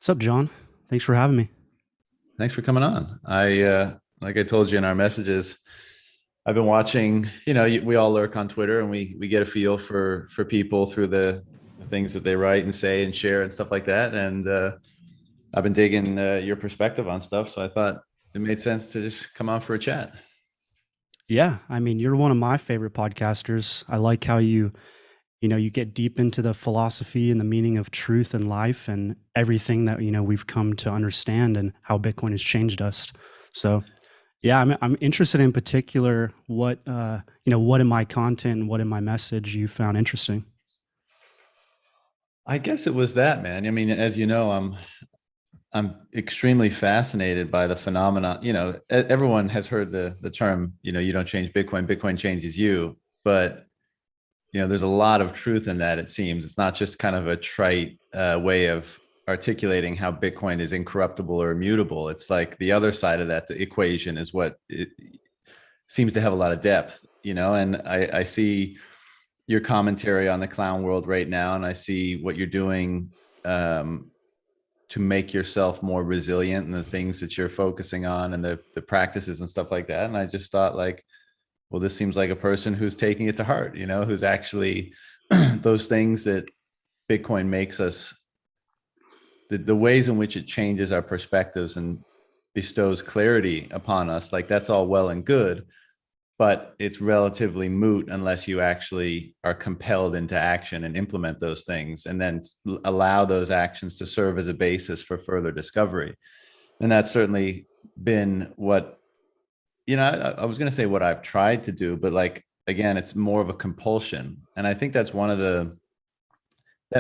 What's up, John? Thanks for having me. Thanks for coming on. Like I told you in our messages, I've been watching. We all lurk on Twitter, and we get a feel for people through the things that they write and say and share and stuff like that. And I've been digging your perspective on stuff, so I thought it made sense to just come on for a chat. Yeah, I mean, you're one of my favorite podcasters. I like how you get deep into the philosophy and the meaning of truth in life and everything that, we've come to understand and how Bitcoin has changed us. So, yeah, I'm interested in particular what in my content and what in my message you found interesting. I guess it was that, man. I mean, as you know, I'm extremely fascinated by the phenomena. Everyone has heard the term. You don't change Bitcoin; Bitcoin changes you. But there's a lot of truth in that. It seems it's not just kind of a trite way of articulating how Bitcoin is incorruptible or immutable. It's like the other side of that, the equation, is what it seems to have a lot of depth. And I see your commentary on the clown world right now, and I see what you're doing to make yourself more resilient and the things that you're focusing on and the practices and stuff like that. And I just thought, like, well, this seems like a person who's taking it to heart, who's actually those things that Bitcoin makes us, the ways in which it changes our perspectives and bestows clarity upon us. Like, that's all well and good, but it's relatively moot unless you actually are compelled into action and implement those things and then allow those actions to serve as a basis for further discovery. And that's certainly been what, I was going to say what I've tried to do, but, like, again, it's more of a compulsion. And I think that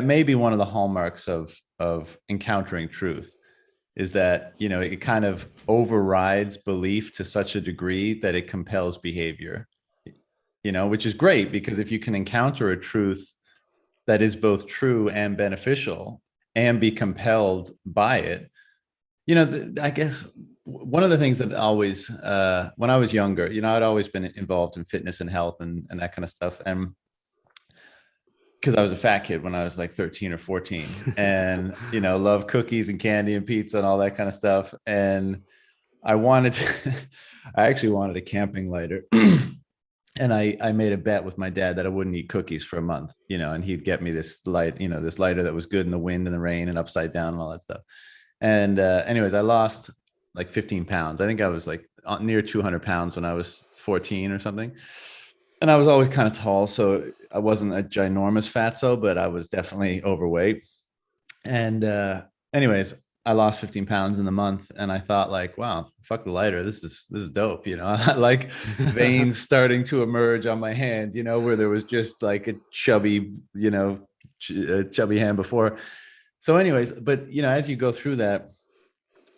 may be one of the hallmarks of encountering truth, is that, it kind of overrides belief to such a degree that it compels behavior, which is great, because if you can encounter a truth that is both true and beneficial and be compelled by it, I guess one of the things that always, when I was younger, I'd always been involved in fitness and health and that kind of stuff. And because I was a fat kid when I was like 13 or 14, and, love cookies and candy and pizza and all that kind of stuff. And I wanted to, I actually wanted a camping lighter. And I made a bet with my dad that I wouldn't eat cookies for a month, and he'd get me this this lighter that was good in the wind and the rain and upside down and all that stuff. And anyways, I lost like 15 pounds. I think I was like near 200 pounds when I was 14 or something. And I was always kind of tall, so I wasn't a ginormous fatso, but I was definitely overweight. And anyways, I lost 15 pounds in the month, and I thought, like, wow, fuck the lighter. This is dope. I like veins starting to emerge on my hand, where there was just like a chubby, chubby hand before. So anyways, but as you go through that,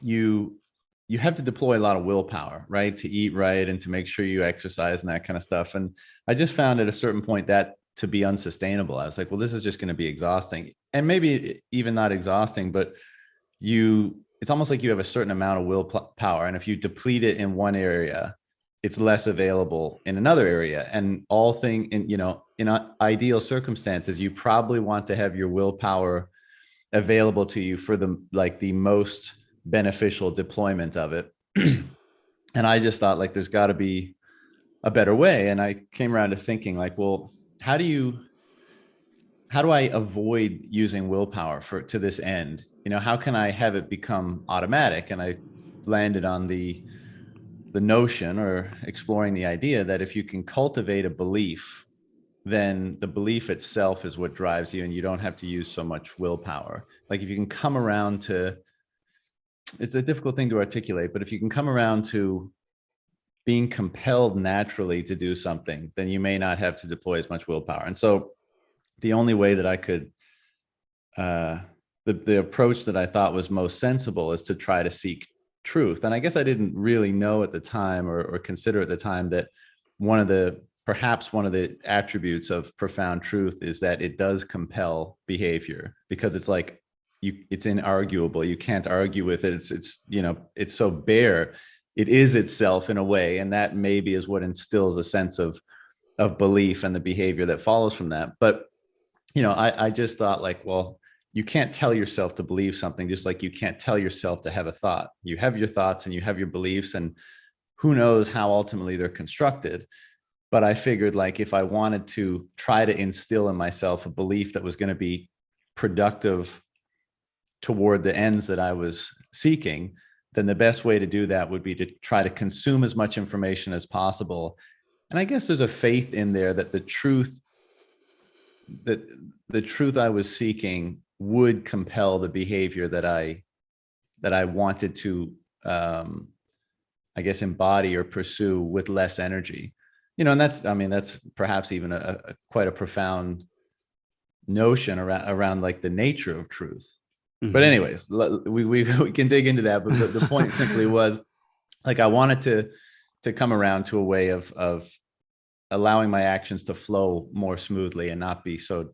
you you have to deploy a lot of willpower, right, to eat right and to make sure you exercise and that kind of stuff. And I just found at a certain point that to be unsustainable. I was like, well, this is just going to be exhausting, and maybe even not exhausting, but it's almost like you have a certain amount of willpower, and if you deplete it in one area, it's less available in another area. And all thing in in ideal circumstances, you probably want to have your willpower available to you for the most beneficial deployment of it. And I just thought, like, there's got to be a better way. And I came around to thinking, like, well, how do you how do I avoid using willpower to this end? How can I have it become automatic? And I landed on the notion, or exploring the idea, that if you can cultivate a belief, then the belief itself is what drives you, and you don't have to use so much willpower. Like, if you can come around to, it's a difficult thing to articulate, but if you can come around to being compelled naturally to do something, then you may not have to deploy as much willpower. And so the only way that I could, the approach that I thought was most sensible, is to try to seek truth. And I guess I didn't really know at the time, or consider at the time, that perhaps one of the attributes of profound truth is that it does compel behavior, because it's like, it's inarguable. You can't argue with it. It's so bare. It is itself in a way. And that maybe is what instills a sense of belief and the behavior that follows from that. But I just thought, like, well, you can't tell yourself to believe something, just like you can't tell yourself to have a thought. You have your thoughts and you have your beliefs, and who knows how ultimately they're constructed. But I figured, like, if I wanted to try to instill in myself a belief that was going to be productive toward the ends that I was seeking, then the best way to do that would be to try to consume as much information as possible. And I guess there's a faith in there that that the truth I was seeking would compel the behavior that I wanted to, I guess, embody or pursue with less energy. And that's perhaps even a quite a profound notion around like the nature of truth. But Mhm. anyways, we can dig into that. But the point simply was, like, I wanted to come around to a way of allowing my actions to flow more smoothly and not be so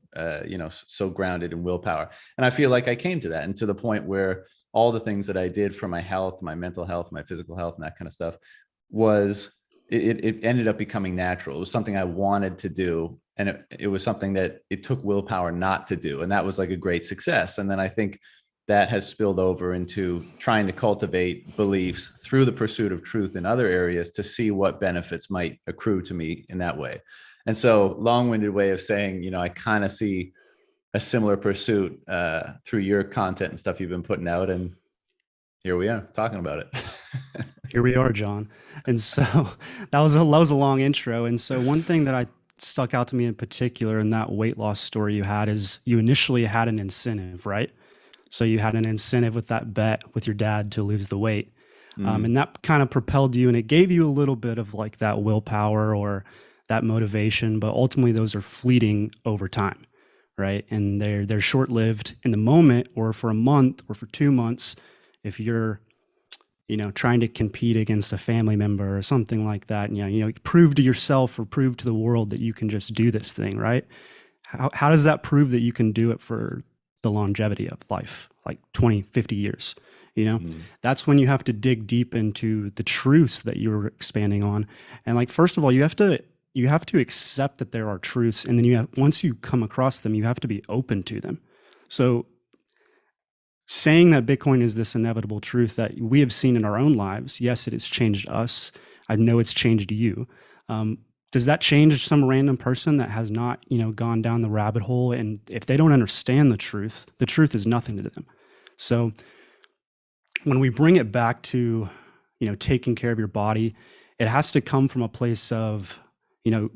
so grounded in willpower. And I feel like I came to that, and to the point where all the things that I did for my health, my mental health, my physical health, and that kind of stuff was, it ended up becoming natural. It was something I wanted to do, and it was something that it took willpower not to do, and that was like a great success. And then I think that has spilled over into trying to cultivate beliefs through the pursuit of truth in other areas to see what benefits might accrue to me in that way. And so, long-winded way of saying, I kind of see a similar pursuit through your content and stuff you've been putting out, and here we are talking about it. Here we are, John. And so that was a long intro. And so one thing that I stuck out to me in particular in that weight loss story you had is you initially had an incentive, right? So you had an incentive with that bet with your dad to lose the weight. Mm, And that kind of propelled you and it gave you a little bit of like that willpower or that motivation, but ultimately those are fleeting over time, right? And they're short-lived in the moment or for a month or for 2 months. If you're trying to compete against a family member or something like that, and prove to yourself or prove to the world that you can just do this thing, right? How does that prove that you can do it for the longevity of life, like 20, 50 years? mm. That's when you have to dig deep into the truths that you're expanding on. And like, first of all, you have to accept that there are truths. And then once you come across them, you have to be open to them. So saying that Bitcoin is this inevitable truth that we have seen in our own lives, yes, it has changed us. I know it's changed you. Um, does that change some random person that has not, gone down the rabbit hole? And if they don't understand the truth is nothing to them. So when we bring it back to, taking care of your body, it has to come from a place of, you know,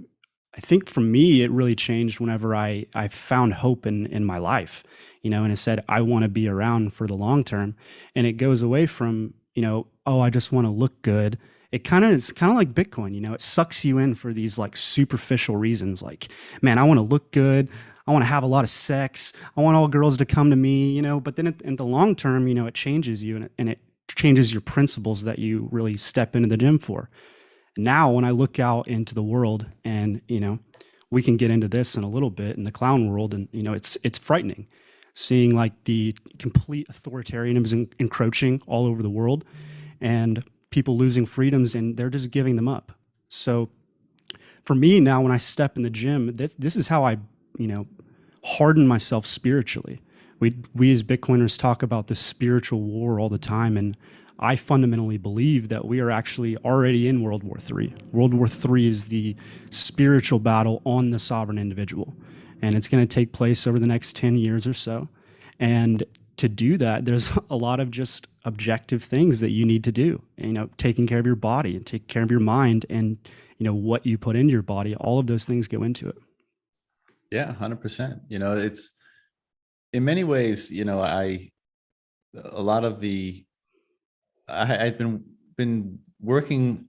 I think for me, it really changed whenever I found hope in my life, and it said, I want to be around for the long term. And it goes away from, oh, I just want to look good. It's kind of like Bitcoin, it sucks you in for these like superficial reasons. Like, man, I want to look good. I want to have a lot of sex. I want all girls to come to me, but then in the long term, it changes you and it changes your principles that you really step into the gym for. Now when I look out into the world and we can get into this in a little bit in the clown world, and it's frightening seeing like the complete authoritarianism encroaching all over the world and people losing freedoms and they're just giving them up. So for me now, when I step in the gym, this is how I you know harden myself spiritually. We as Bitcoiners talk about the spiritual war all the time, and I fundamentally believe that we are actually already in World War III. World War III is the spiritual battle on the sovereign individual, and it's going to take place over the next 10 years or so. And to do that, there's a lot of just objective things that you need to do. Taking care of your body and taking care of your mind, and what you put into your body. All of those things go into it. Yeah, 100%. It's, in many ways, a lot of the I've been working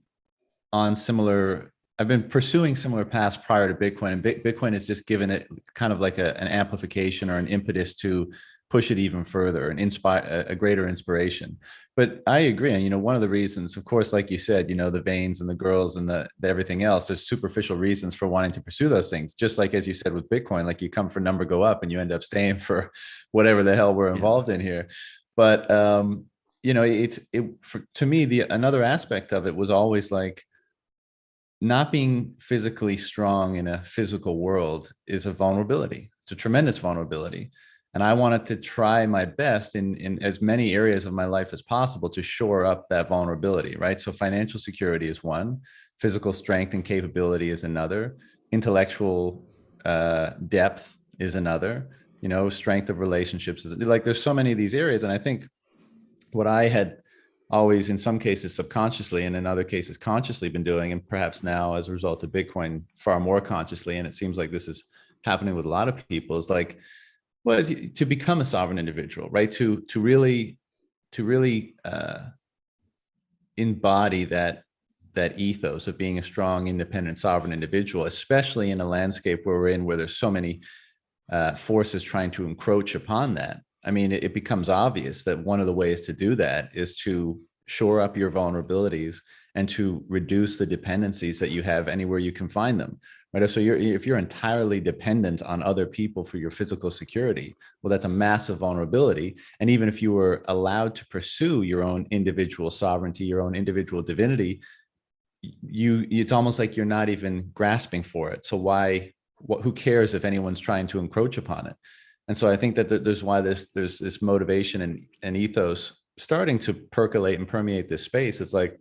on similar. I've been pursuing similar paths prior to Bitcoin, and Bitcoin has just given it kind of like an amplification or an impetus to push it even further and inspire a greater inspiration. But I agree, and one of the reasons, of course, like you said, the veins and the girls and the everything else. There's superficial reasons for wanting to pursue those things. Just like as you said with Bitcoin, like you come for number, go up, and you end up staying for whatever the hell we're Yeah. involved in here. But to me, the another aspect of it was always like, not being physically strong in a physical world is a vulnerability. It's a tremendous vulnerability. And I wanted to try my best in as many areas of my life as possible to shore up that vulnerability, right? So financial security is one, physical strength and capability is another, intellectual depth is another, strength of relationships is like, there's so many of these areas. And I think what I had always, in some cases subconsciously and in other cases consciously been doing, and perhaps now as a result of Bitcoin far more consciously, and it seems like this is happening with a lot of people, is like, well, to become a sovereign individual, right? To really embody that ethos of being a strong, independent, sovereign individual, especially in a landscape where we're in, where there's so many forces trying to encroach upon that. I mean, it becomes obvious that one of the ways to do that is to shore up your vulnerabilities and to reduce the dependencies that you have anywhere you can find them. Right. So if you're entirely dependent on other people for your physical security, well, that's a massive vulnerability. And even if you were allowed to pursue your own individual sovereignty, your own individual divinity, it's almost like you're not even grasping for it. So who cares if anyone's trying to encroach upon it? And so I think that there's this motivation and ethos starting to percolate and permeate this space. It's like,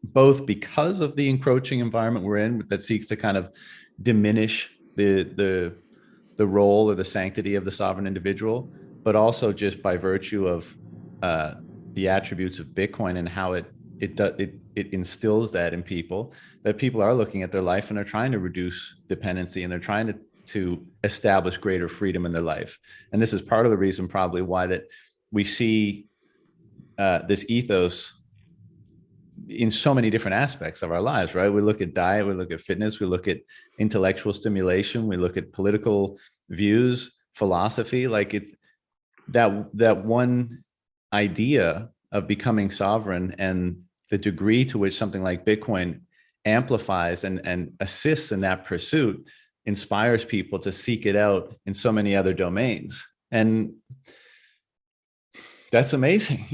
both because of the encroaching environment we're in that seeks to kind of diminish the role or the sanctity of the sovereign individual, but also just by virtue of the attributes of Bitcoin and how it instills that in people, that people are looking at their life and they're trying to reduce dependency and they're trying to establish greater freedom in their life. And this is part of the reason probably why that we see this ethos in so many different aspects of our lives, right? We look at diet, we look at fitness, we look at intellectual stimulation, we look at political views, philosophy. Like, it's that one idea of becoming sovereign and the degree to which something like Bitcoin amplifies and assists in that pursuit inspires people to seek it out in so many other domains. And that's amazing,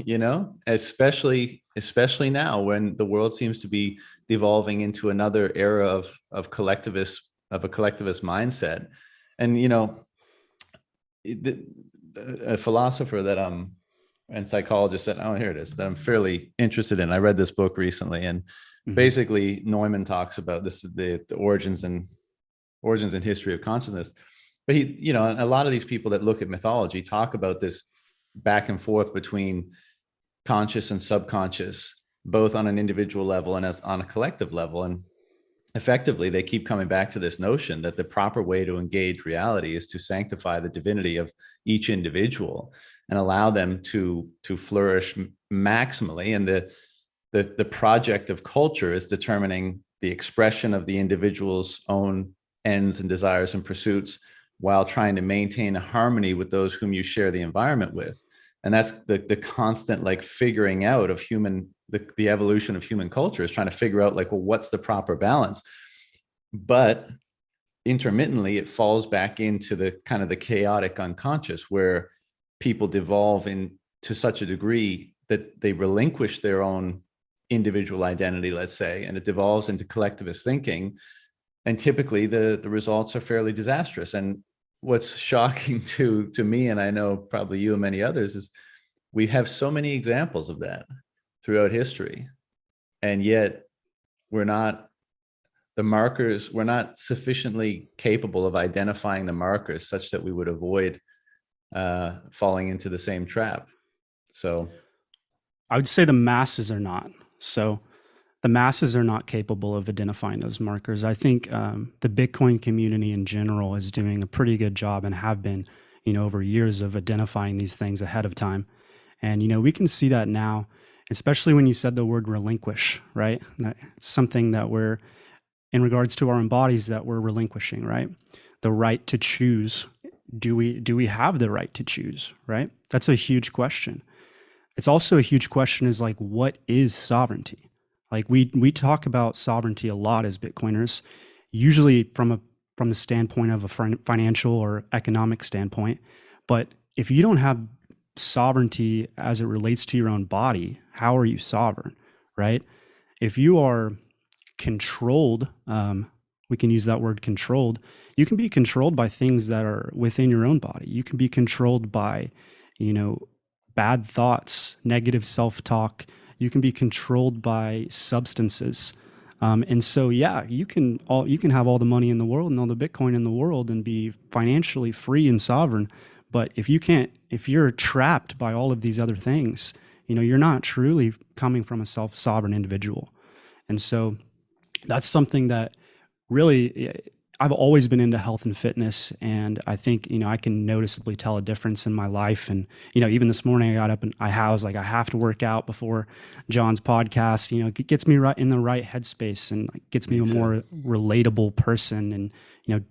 especially now when the world seems to be devolving into another era of a collectivist mindset. And a philosopher that and psychologist that, oh, here it is, that I'm fairly interested in. I read this book recently, and basically Neumann talks about this, the origins and history of consciousness. But he, a lot of these people that look at mythology talk about this back and forth between conscious and subconscious, both on an individual level and as on a collective level. And effectively, they keep coming back to this notion that the proper way to engage reality is to sanctify the divinity of each individual and allow them to flourish maximally. And the project of culture is determining the expression of the individual's own ends and desires and pursuits, while trying to maintain a harmony with those whom you share the environment with. And that's the constant like figuring out of the evolution of human culture, is trying to figure out like, well, what's the proper balance? But intermittently, it falls back into the kind of the chaotic unconscious, where people devolve to such a degree that they relinquish their own individual identity, let's say, and it devolves into collectivist thinking. And typically the results are fairly disastrous. And what's shocking to me, and I know probably you and many others, is we have so many examples of that throughout history. And yet we're not sufficiently capable of identifying the markers such that we would avoid falling into the same trap. So I would say the masses are not. So the masses are not capable of identifying those markers. I think the Bitcoin community in general is doing a pretty good job, and have been, over years, of identifying these things ahead of time. And, we can see that now, especially when you said the word relinquish, right? Something that we're, in regards to our own bodies, that we're relinquishing, right? The right to choose. Do we have the right to choose, right? That's a huge question. It's also a huge question is like, what is sovereignty? Like we talk about sovereignty a lot as Bitcoiners, usually from the standpoint of a financial or economic standpoint. But if you don't have sovereignty as it relates to your own body, how are you sovereign, right? If you are controlled We can use that word controlled. You can be controlled by things that are within your own body. You can be controlled by, you know, bad thoughts, negative self-talk. You can be controlled by substances. And so, yeah, you can have all the money in the world and all the Bitcoin in the world and be financially free and sovereign. But if you're trapped by all of these other things, you're not truly coming from a self-sovereign individual. And so that's something that really I've always been into health and fitness, and I think I can noticeably tell a difference in my life. And even this morning I got up and I was like, I have to work out before John's podcast. It gets me right in the right headspace and like gets me Me a too. more relatable person, and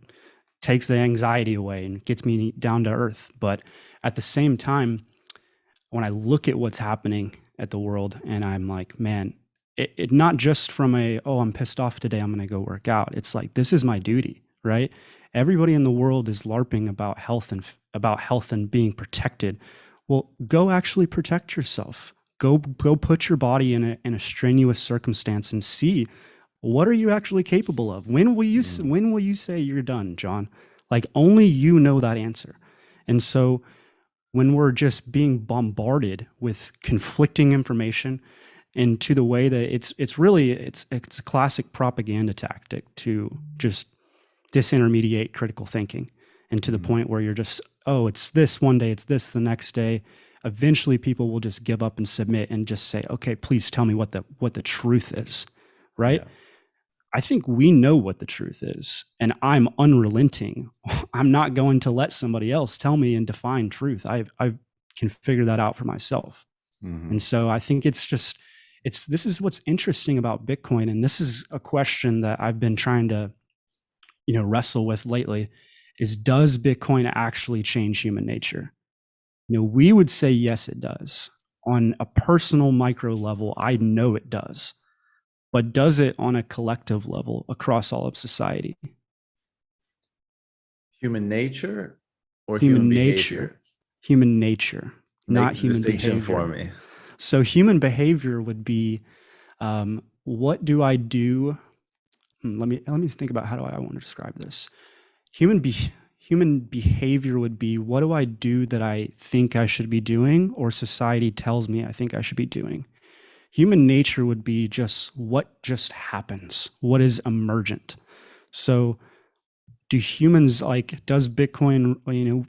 takes the anxiety away and gets me down to earth. But at the same time, when I look at what's happening at the world, and I'm like, man, it not just from oh, I'm pissed off today, I'm going to go work out. It's like, this is my duty, right? Everybody in the world is LARPing about health and being protected. Well, go actually protect yourself. Go put your body in a strenuous circumstance and see, what are you actually capable of? Mm. When will you say you're done, John? Like, only you know that answer. And so when we're just being bombarded with conflicting information, and to the way that it's a classic propaganda tactic to just disintermediate critical thinking, and to the Mm. point where you're just, oh, it's this one day, it's this the next day. Eventually people will just give up and submit and just say, okay, please tell me what the truth is, right? Yeah. I think we know what the truth is, and I'm unrelenting. I'm not going to let somebody else tell me and define truth. I can figure that out for myself. And Hmm. so I think this is what's interesting about Bitcoin, and this is a question that I've been trying to wrestle with lately: is, does Bitcoin actually change human nature? We would say yes, it does. On a personal micro level, I know it does. But does it on a collective level across all of society? Human nature or human Human nature, behavior? human nature, not Make the human distinction for behavior. me. So human behavior would be, what do I do? Let me think about how do I want to describe this. Human be, human behavior would be, what do I do that I think I should be doing, or society tells me I think I should be doing. Human nature would be just what just happens, what is emergent. So do humans, like, does Bitcoin,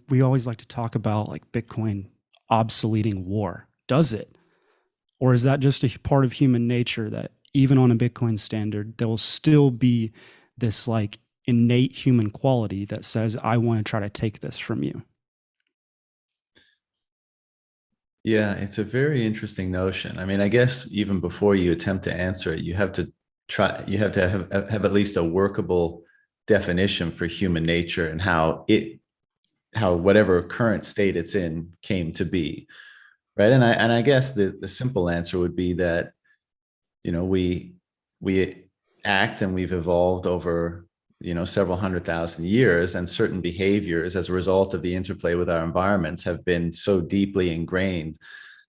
we always like to talk about like Bitcoin obsoleting war. Does it? Or is that just a part of human nature that even on a Bitcoin standard, there will still be this like innate human quality that says, I want to try to take this from you? Yeah, it's a very interesting notion. I mean, I guess even before you attempt to answer it, you have to have at least a workable definition for human nature and how whatever current state it's in came to be, right? And I guess the simple answer would be that, we act and we've evolved over, several 100,000 years, and certain behaviors as a result of the interplay with our environments have been so deeply ingrained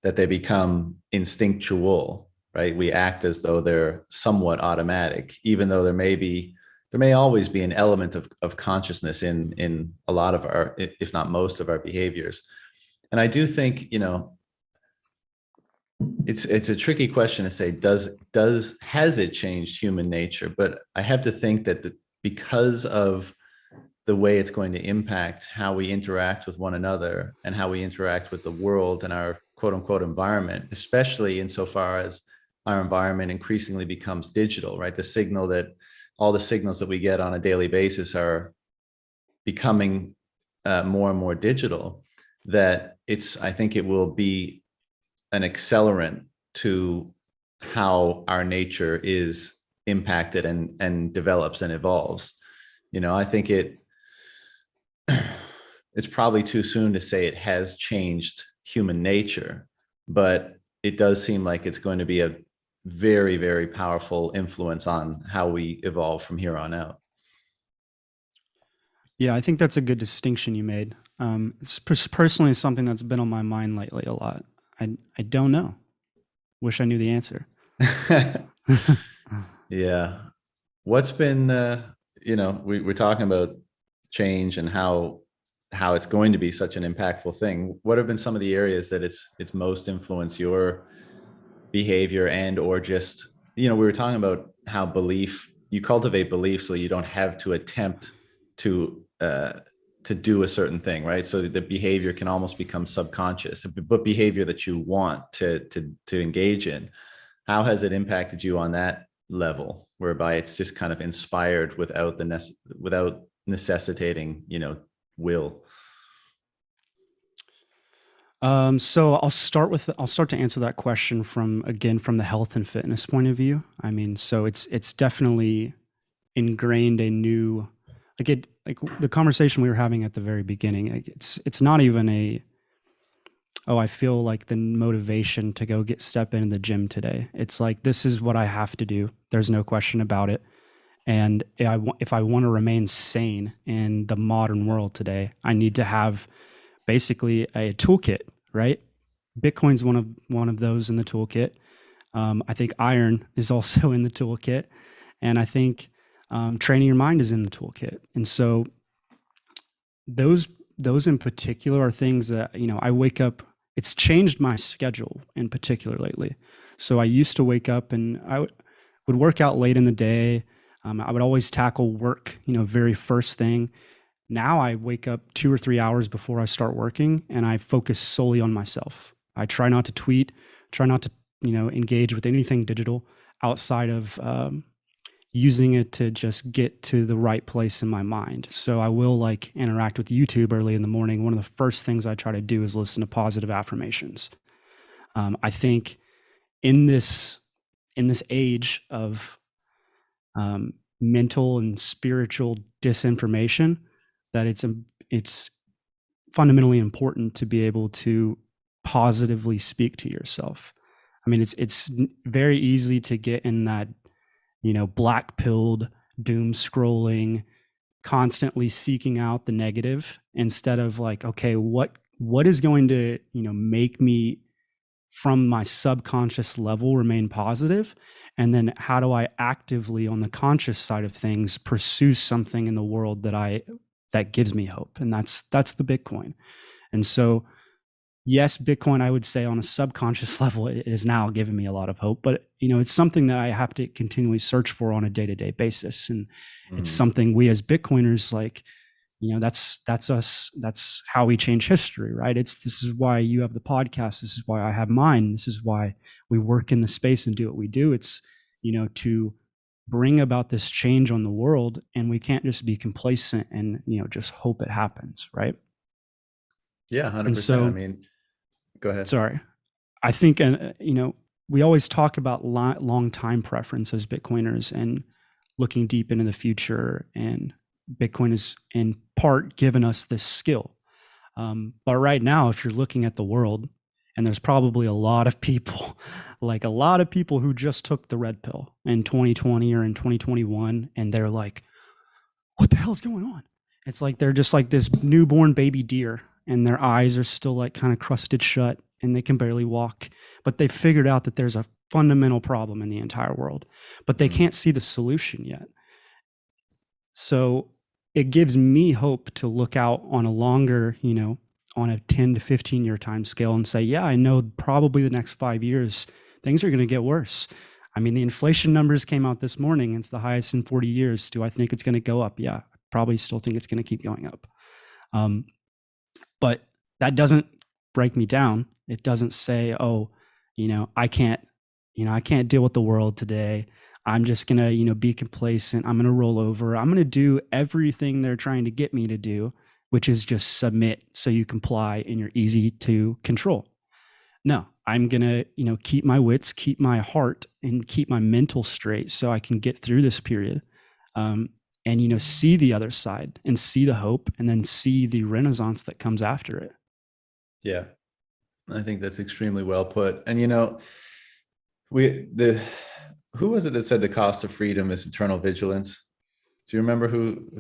that they become instinctual, right? We act as though they're somewhat automatic, even though there may always be an element of consciousness in a lot of our, if not most of our behaviors. And I do think, it's a tricky question to say, has it changed human nature? But I have to think that because of the way it's going to impact how we interact with one another and how we interact with the world and our quote unquote environment, especially insofar as our environment increasingly becomes digital, right? All the signals that we get on a daily basis are becoming more and more digital, that I think it will be an accelerant to how our nature is impacted and develops and evolves. I think it's probably too soon to say it has changed human nature, but it does seem like it's going to be a very, very powerful influence on how we evolve from here on out. Yeah, I think that's a good distinction you made. It's personally something that's been on my mind lately a lot. I don't know. Wish I knew the answer. Yeah. What's been we're talking about change and how it's going to be such an impactful thing. What have been some of the areas that it's most influenced your behavior, and or just, we were talking about how belief, you cultivate belief so you don't have to attempt to do a certain thing, right? So the behavior can almost become subconscious, but behavior that you want to engage in. How has it impacted you on that level, whereby it's just kind of inspired without necessitating, will? So I'll start to answer that question from the health and fitness point of view. I mean, so it's definitely ingrained a new, like the conversation we were having at the very beginning. Like it's not even I feel like the motivation to go step in the gym today. It's like, this is what I have to do. There's no question about it. And if I want to remain sane in the modern world today, I need to have basically a toolkit, right? Bitcoin's one of those in the toolkit. I think iron is also in the toolkit, and I think training your mind is in the toolkit. And so those in particular are things that I wake up. It's changed my schedule in particular lately. So I used to wake up and would work out late in the day. I would always tackle work, very first thing. Now I wake up 2 or 3 hours before I start working, and I focus solely on myself. I try not to tweet, try not to, engage with anything digital outside of using it to just get to the right place in my mind. So I will interact with YouTube early in the morning. One of the first things I try to do is listen to positive affirmations. I think in this age of mental and spiritual disinformation, that it's fundamentally important to be able to positively speak to yourself. I mean, it's very easy to get in that, black pilled, doom scrolling, constantly seeking out the negative instead of okay, what is going to, make me from my subconscious level remain positive, and then how do I actively on the conscious side of things pursue something in the world that gives me hope. And that's the Bitcoin. And so yes, Bitcoin, I would say on a subconscious level, it is now giving me a lot of hope, but it's something that I have to continually search for on a day-to-day basis. And it's something we as Bitcoiners, that's us. That's how we change history, right? This is why you have the podcast. This is why I have mine. This is why we work in the space and do what we do. It's, to bring about this change on the world, and we can't just be complacent and, just hope it happens. Right. Yeah. And 100%. so, I mean, go ahead. sorry, I think, we always talk about long time preference as Bitcoiners and looking deep into the future, and Bitcoin is in part given us this skill. But right now, if you're looking at the world, and there's probably a lot of people, who just took the red pill in 2020 or in 2021, and they're like, what the hell is going on? It's like they're just like this newborn baby deer, and their eyes are still kind of crusted shut, and they can barely walk. But they figured out that there's a fundamental problem in the entire world, but they can't see the solution yet. So it gives me hope to look out on a longer, on a 10 to 15 year time scale and say, yeah, I know probably the next 5 years, things are going to get worse. I mean, the inflation numbers came out this morning. It's the highest in 40 years. Do I think it's going to go up? Yeah, I probably still think it's going to keep going up. But that doesn't break me down. It doesn't say, I can't deal with the world today. I'm just going to, be complacent. I'm going to roll over. I'm going to do everything they're trying to get me to do, which is just submit so you comply and you're easy to control. No, I'm going to, keep my wits, keep my heart, and keep my mental straight so I can get through this period. And, see the other side and see the hope, and then see the renaissance that comes after it. Yeah, I think that's extremely well put. And, who was it that said the cost of freedom is eternal vigilance? Do you remember who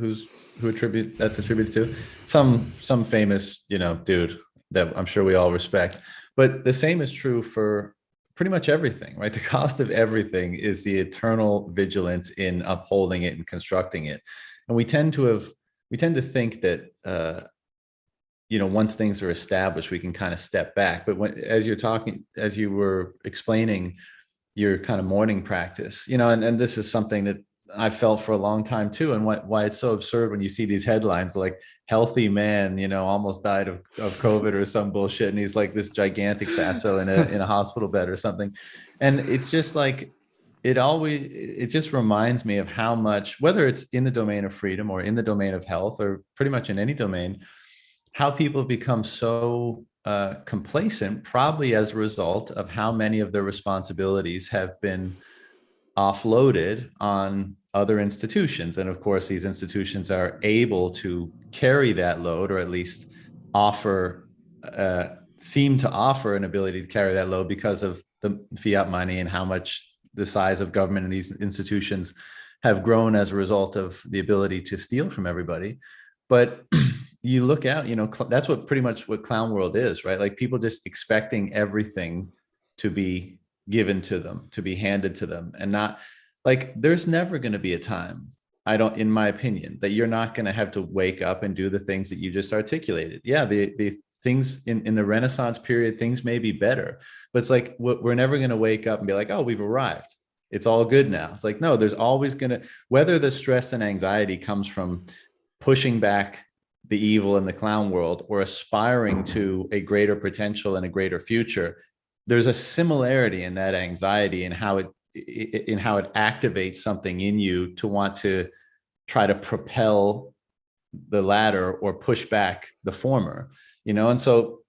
that's attributed to? Some famous, dude that I'm sure we all respect. But the same is true for pretty much everything, right? The cost of everything is the eternal vigilance in upholding it and constructing it. And we tend to think that once things are established, we can kind of step back. But as you were explaining your kind of morning practice, and this is something that I felt for a long time too. And why it's so absurd when you see these headlines like healthy man, almost died of COVID or some bullshit. And he's like this gigantic fatso in a hospital bed or something. And it's just like, it just reminds me of how much, whether it's in the domain of freedom or in the domain of health or pretty much in any domain, how people have become so complacent, probably as a result of how many of their responsibilities have been offloaded on other institutions. And of course, these institutions are able to carry that load, or at least offer, seem to offer an ability to carry that load because of the fiat money and how much the size of government and these institutions have grown as a result of the ability to steal from everybody. But you look out, that's what pretty much what clown world is, right? Like people just expecting everything to be given to them, to be handed to them, and not like there's never going to be a time, in my opinion, that you're not going to have to wake up and do the things that you just articulated. Yeah, the things in the Renaissance period, things may be better, but it's like we're never going to wake up and be like, oh, we've arrived. It's all good now. It's like, no, there's always going to, whether the stress and anxiety comes from pushing back the evil in the clown world or aspiring to a greater potential and a greater future, there's a similarity in that anxiety and how it activates something in you to want to try to propel the latter or push back the former, and so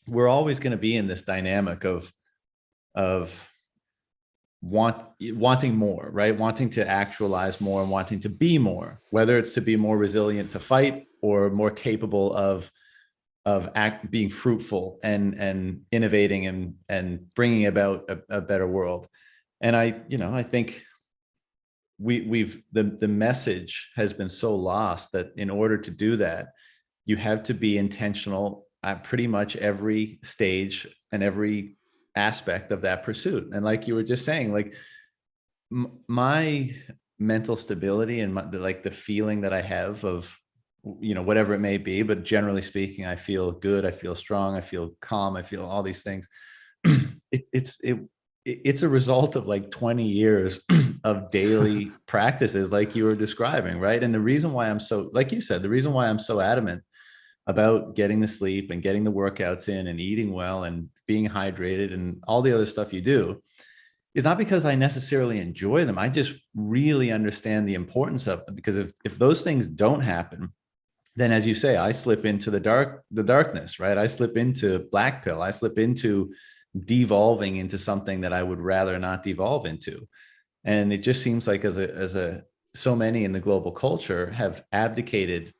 we're always going to be in this dynamic of wanting more, right? Wanting to actualize more and wanting to be more, whether it's to be more resilient to fight or more capable of being fruitful and innovating and bringing about a better world. And I think the message has been so lost that in order to do that, you have to be intentional at pretty much every stage and every aspect of that pursuit. And like you were just saying, like my mental stability and the feeling that I have of, whatever it may be, but generally speaking, I feel good, I feel strong, I feel calm, I feel all these things. It's a result of like 20 years of daily practices like you were describing, right? And the reason why I'm so, like you said, the reason why I'm so adamant about getting the sleep and getting the workouts in and eating well and being hydrated and all the other stuff you do is not because I necessarily enjoy them. I just really understand the importance of them, because if those things don't happen, then as you say, I slip into the darkness, right? I slip into black pill. I slip into devolving into something that I would rather not devolve into. And it just seems like so many in the global culture have abdicated,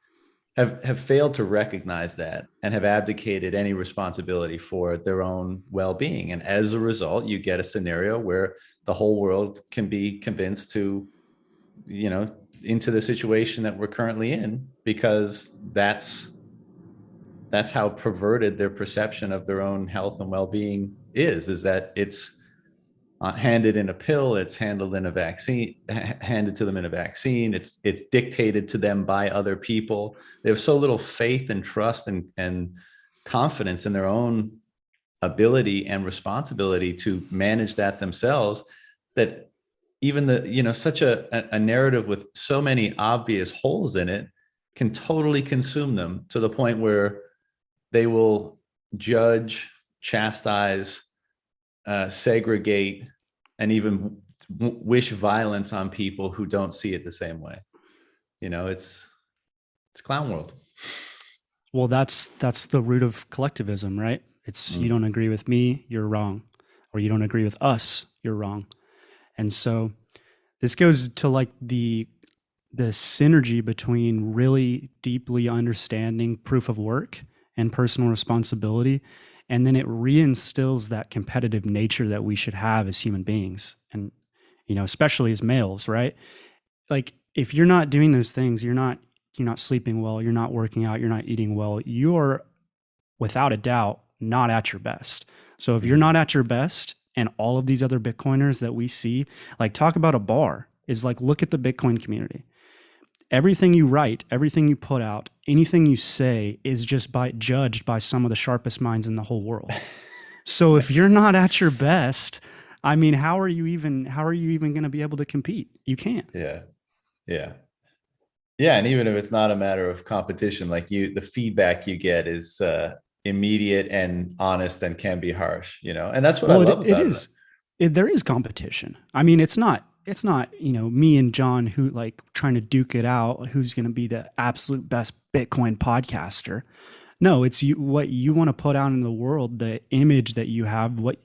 have failed to recognize that and have abdicated any responsibility for their own well-being. And as a result, you get a scenario where the whole world can be convinced to, into the situation that we're currently in, because that's how perverted their perception of their own health and well-being is that it's handed in a pill, it's handled in a vaccine, handed to them in a vaccine, it's dictated to them by other people. They have so little faith and trust and confidence in their own ability and responsibility to manage that themselves, that even such a narrative with so many obvious holes in it can totally consume them to the point where they will judge, chastise, segregate, and even wish violence on people who don't see it the same way. It's clown world. Well, that's the root of collectivism, right? It's you don't agree with me, you're wrong, or you don't agree with us, you're wrong. And so this goes to like the synergy between really deeply understanding proof of work and personal responsibility, and then it reinstills that competitive nature that we should have as human beings, and especially as males, right? Like if you're not doing those things, you're not sleeping well, you're not working out, you're not eating well, you're without a doubt not at your best. So if you're not at your best, and all of these other Bitcoiners that we see, like talk about a bar, is like look at the Bitcoin community. everything you write, everything you put out, anything you say is just judged by some of the sharpest minds in the whole world. So if you're not at your best, I mean, how are you even going to be able to compete? You can't. Yeah. Yeah. Yeah. And even if it's not a matter of competition, like the feedback you get is immediate and honest and can be harsh, and that's what I Well, love it about it. is. There is competition. I mean, it's not, me and John who like trying to duke it out who's going to be the absolute best Bitcoin podcaster. No, it's you what you want to put out in the world, the image that you have, what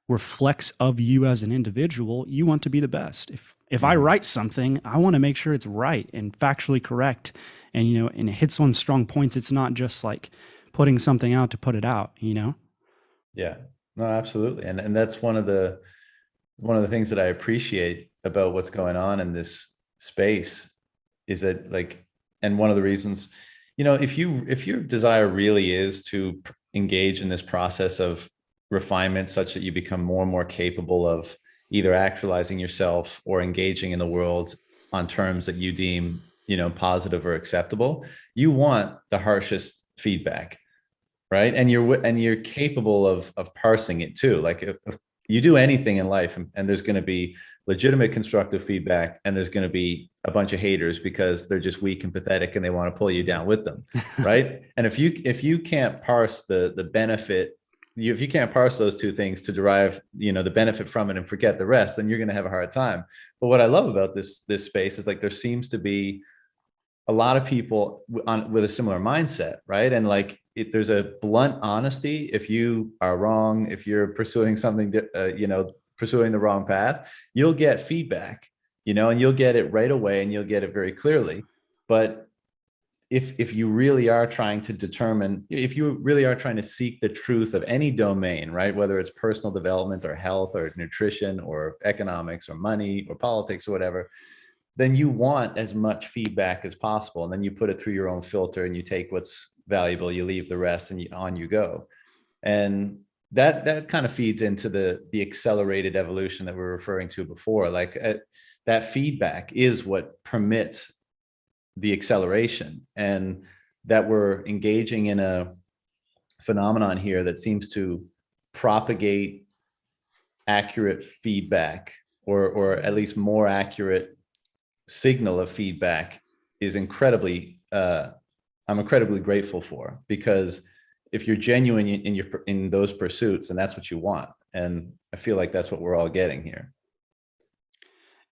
reflects of you as an individual. You want to be the best. If I Mhm. write something, I want to make sure it's right and factually correct, and and it hits on strong points. It's not just like putting something out to put it out. Yeah. No, absolutely. And that's one of the things that I appreciate about what's going on in this space is that, like, and one of the reasons, if your desire really is to engage in this process of refinement such that you become more and more capable of either actualizing yourself or engaging in the world on terms that you deem, positive or acceptable, you want the harshest feedback, right? And you're capable of parsing it too. Like if you do anything in life, and there's going to be legitimate constructive feedback, and there's going to be a bunch of haters because they're just weak and pathetic and they want to pull you down with them, right? And if you can't parse the benefit, if you can't parse those two things to derive, the benefit from it and forget the rest, then you're going to have a hard time. But what I love about this space is, like, there seems to be a lot of people with a similar mindset, right? And like, there's a blunt honesty. If you are wrong, if you're pursuing something that, pursuing the wrong path, you'll get feedback, and you'll get it right away, and you'll get it very clearly. But if you really are trying to determine, if you really are trying to seek the truth of any domain, right, whether it's personal development or health or nutrition or economics or money or politics or whatever, then you want as much feedback as possible. And then you put it through your own filter and you take what's valuable, you leave the rest, and on you go. And that kind of feeds into the accelerated evolution that we're referring to before. Like, that feedback is what permits the acceleration, and that we're engaging in a phenomenon here that seems to propagate accurate feedback, or at least more accurate signal of feedback, is incredibly I'm incredibly grateful for, because if you're genuine in those pursuits, and that's what you want. And I feel like that's what we're all getting here.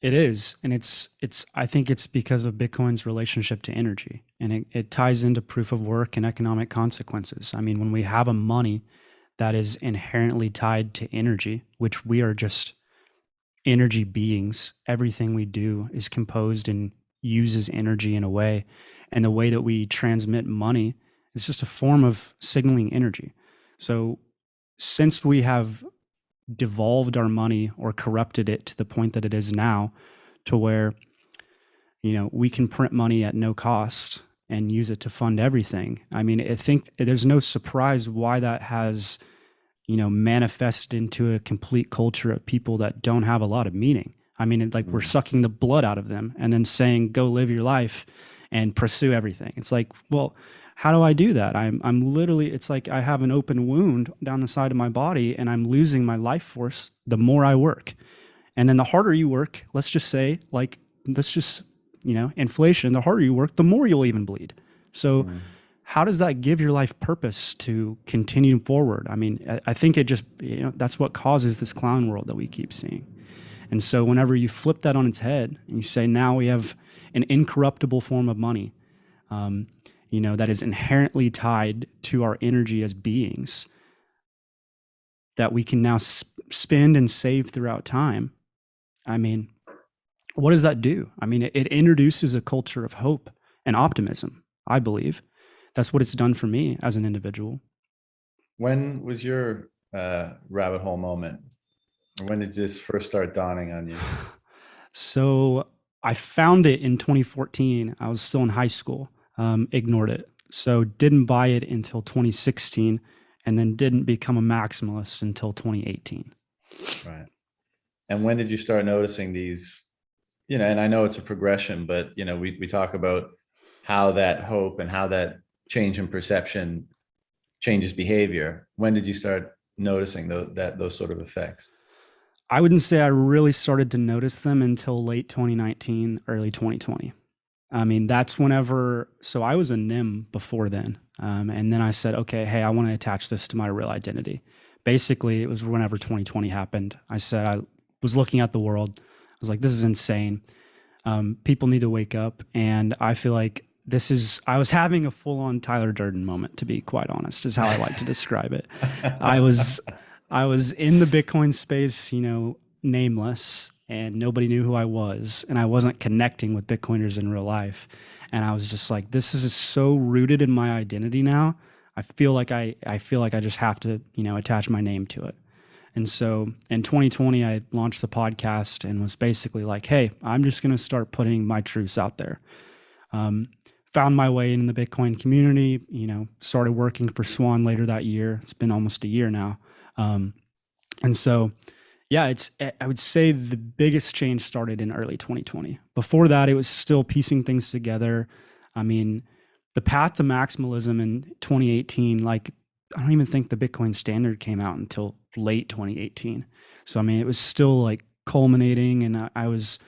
It is, and it's. I think it's because of Bitcoin's relationship to energy, and it ties into proof of work and economic consequences. I mean, when we have a money that is inherently tied to energy, which we are just energy beings, everything we do is composed and uses energy in a way, and the way that we transmit money is just a form of signaling energy. So, since we have devolved our money or corrupted it to the point that it is now, to where we can print money at no cost and use it to fund everything. I mean, I think there's no surprise why that has manifested into a complete culture of people that don't have a lot of meaning. I mean, like, we're sucking the blood out of them and then saying, go live your life and pursue everything. It's like, well, how do I do that? I'm literally, it's like I have an open wound down the side of my body and I'm losing my life force the more I work. And then the harder you work, let's just say, like, let's just, inflation, the harder you work, the more you'll even bleed. So, Mm. how does that give your life purpose to continue forward? I mean, I think it just, that's what causes this clown world that we keep seeing. And so whenever you flip that on its head and you say, now we have an incorruptible form of money, that is inherently tied to our energy as beings, that we can now spend and save throughout time. I mean, what does that do? I mean, it introduces a culture of hope and optimism, I believe. That's what it's done for me as an individual. When was your rabbit hole moment? Or when did this first start dawning on you? So I found it in 2014. I was still in high school, ignored it. So didn't buy it until 2016, and then didn't become a maximalist until 2018. Right. And when did you start noticing these, and I know it's a progression, but we talk about how that hope and how that change in perception changes behavior. When did you start noticing those sort of effects? I wouldn't say I really started to notice them until late 2019, early 2020. I mean, that's whenever, so I was a NIM before then. And then I said, okay, hey, I want to attach this to my real identity. Basically, it was whenever 2020 happened. I said, I was looking at the world. I was like, this is insane. People need to wake up. And I feel like I was having a full on Tyler Durden moment, to be quite honest, is how I like to describe it. I was, I was in the Bitcoin space, nameless, and nobody knew who I was, and I wasn't connecting with Bitcoiners in real life. And I was just like, this is so rooted in my identity now. I feel like I just have to, attach my name to it. And so in 2020, I launched the podcast and was basically like, hey, I'm just going to start putting my truths out there. Found my way in the Bitcoin community, started working for Swan later that year. It's been almost a year now. And so, yeah, I would say the biggest change started in early 2020. Before that, it was still piecing things together. I mean, the path to maximalism in 2018, like, I don't even think the Bitcoin standard came out until late 2018. So, I mean, it was still like culminating, and I was,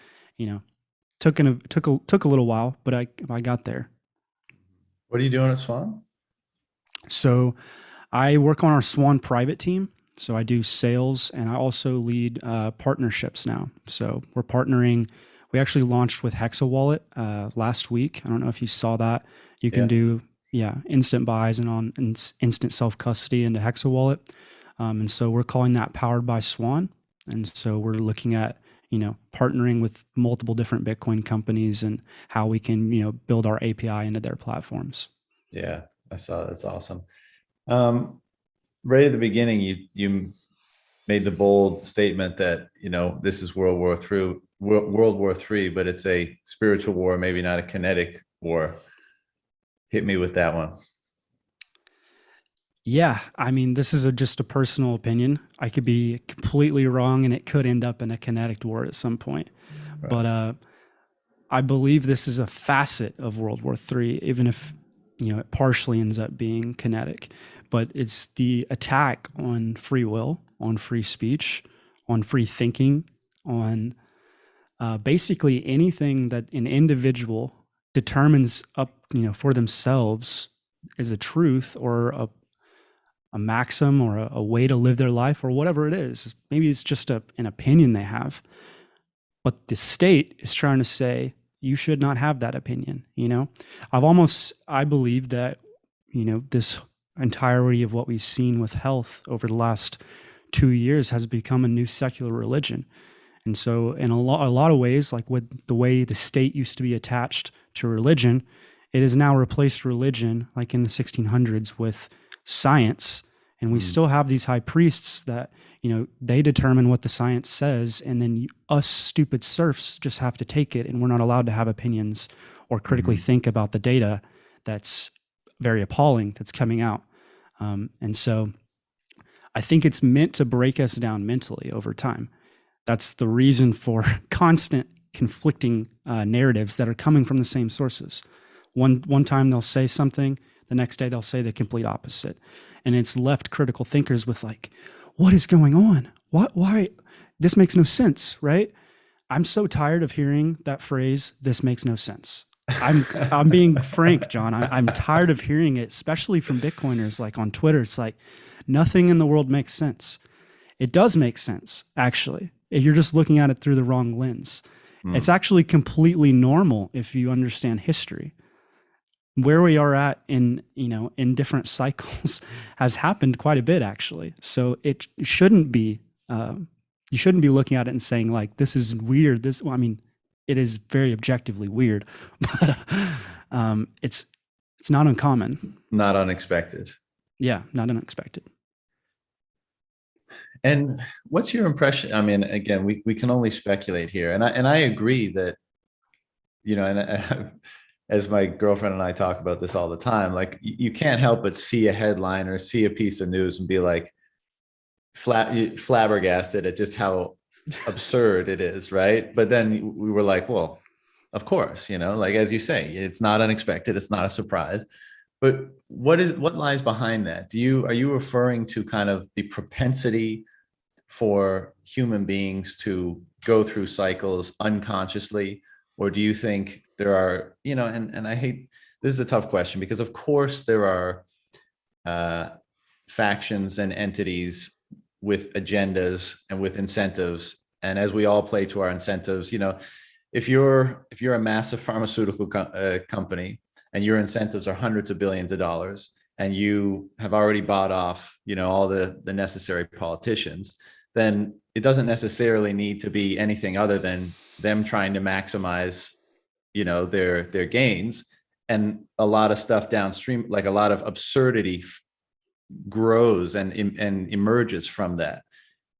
took a little while, but I got there. What are you doing at Swan? So I work on our Swan private team. So I do sales, and I also lead partnerships now. So we're partnering. We actually launched with Hexa Wallet last week. I don't know if you saw that. You can Yeah. do instant buys and instant self custody into Hexa Wallet. And so we're calling that powered by Swan. And so we're looking at partnering with multiple different Bitcoin companies and how we can build our API into their platforms. Yeah, I saw. That's awesome. Right at the beginning, you made the bold statement that this is World War III, but it's a spiritual war, maybe not a kinetic war. Hit me with that one. Yeah, I mean, this is just a personal opinion. I could be completely wrong, and it could end up in a kinetic war at some point. Right. But I believe this is a facet of World War III, even if it partially ends up being kinetic. But it's the attack on free will, on free speech, on free thinking, on basically anything that an individual determines up, for themselves as a truth or a maxim or a way to live their life or whatever it is. Maybe it's just an opinion they have. But the state is trying to say, you should not have that opinion. I believe that, this entirety of what we've seen with health over the last 2 years has become a new secular religion. And so in a lot of ways, like with the way the state used to be attached to religion, it has now replaced religion, like in the 1600s, with science. And we still have these high priests that, they determine what the science says. And then us stupid serfs just have to take it. And we're not allowed to have opinions or critically think about the data that's very appalling that's coming out. And so I think it's meant to break us down mentally over time. That's the reason for constant conflicting narratives that are coming from the same sources. One time they'll say something, the next day they'll say the complete opposite. And it's left critical thinkers with like, what is going on? Why? This makes no sense, right? I'm so tired of hearing that phrase, this makes no sense. I'm being frank, John. I'm tired of hearing it, especially from Bitcoiners like on Twitter. It's like, nothing in the world makes sense. It does make sense, actually. You're just looking at it through the wrong lens. It's actually completely normal if you understand history. Where we are at in different cycles has happened quite a bit, actually. So it shouldn't be, you shouldn't be looking at it and saying like, this is weird. It is very objectively weird, but it's not uncommon. Not unexpected. Yeah, not unexpected. And what's your impression? I mean, again, we can only speculate here, and I agree that as my girlfriend and I talk about this all the time, like you can't help but see a headline or see a piece of news and be like flabbergasted at just how absurd it is, right? But then we were like, well, of course, like as you say, it's not unexpected, it's not a surprise. But what lies behind that? Are you referring to kind of the propensity for human beings to go through cycles unconsciously? Or do you think there are, and I hate, this is a tough question because of course there are uh, factions and entities with agendas and with incentives. And as we all play to our incentives, if you're a massive pharmaceutical company and your incentives are hundreds of billions of dollars and you have already bought off, all the necessary politicians, then it doesn't necessarily need to be anything other than them trying to maximize, their gains. And a lot of stuff downstream, like a lot of absurdity grows and emerges from that,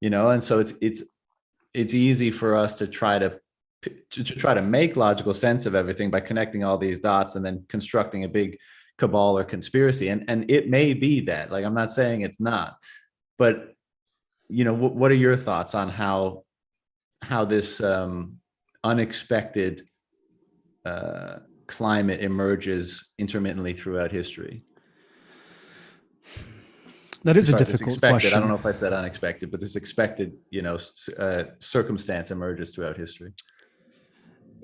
and so it's easy for us to try to make logical sense of everything by connecting all these dots and then constructing a big cabal or conspiracy. And it may be that, like, I'm not saying it's not, but what are your thoughts on how this unexpected climate emerges intermittently throughout history? That is a Sorry, this difficult expected, I don't question. know if I said unexpected, but this expected, circumstance emerges throughout history.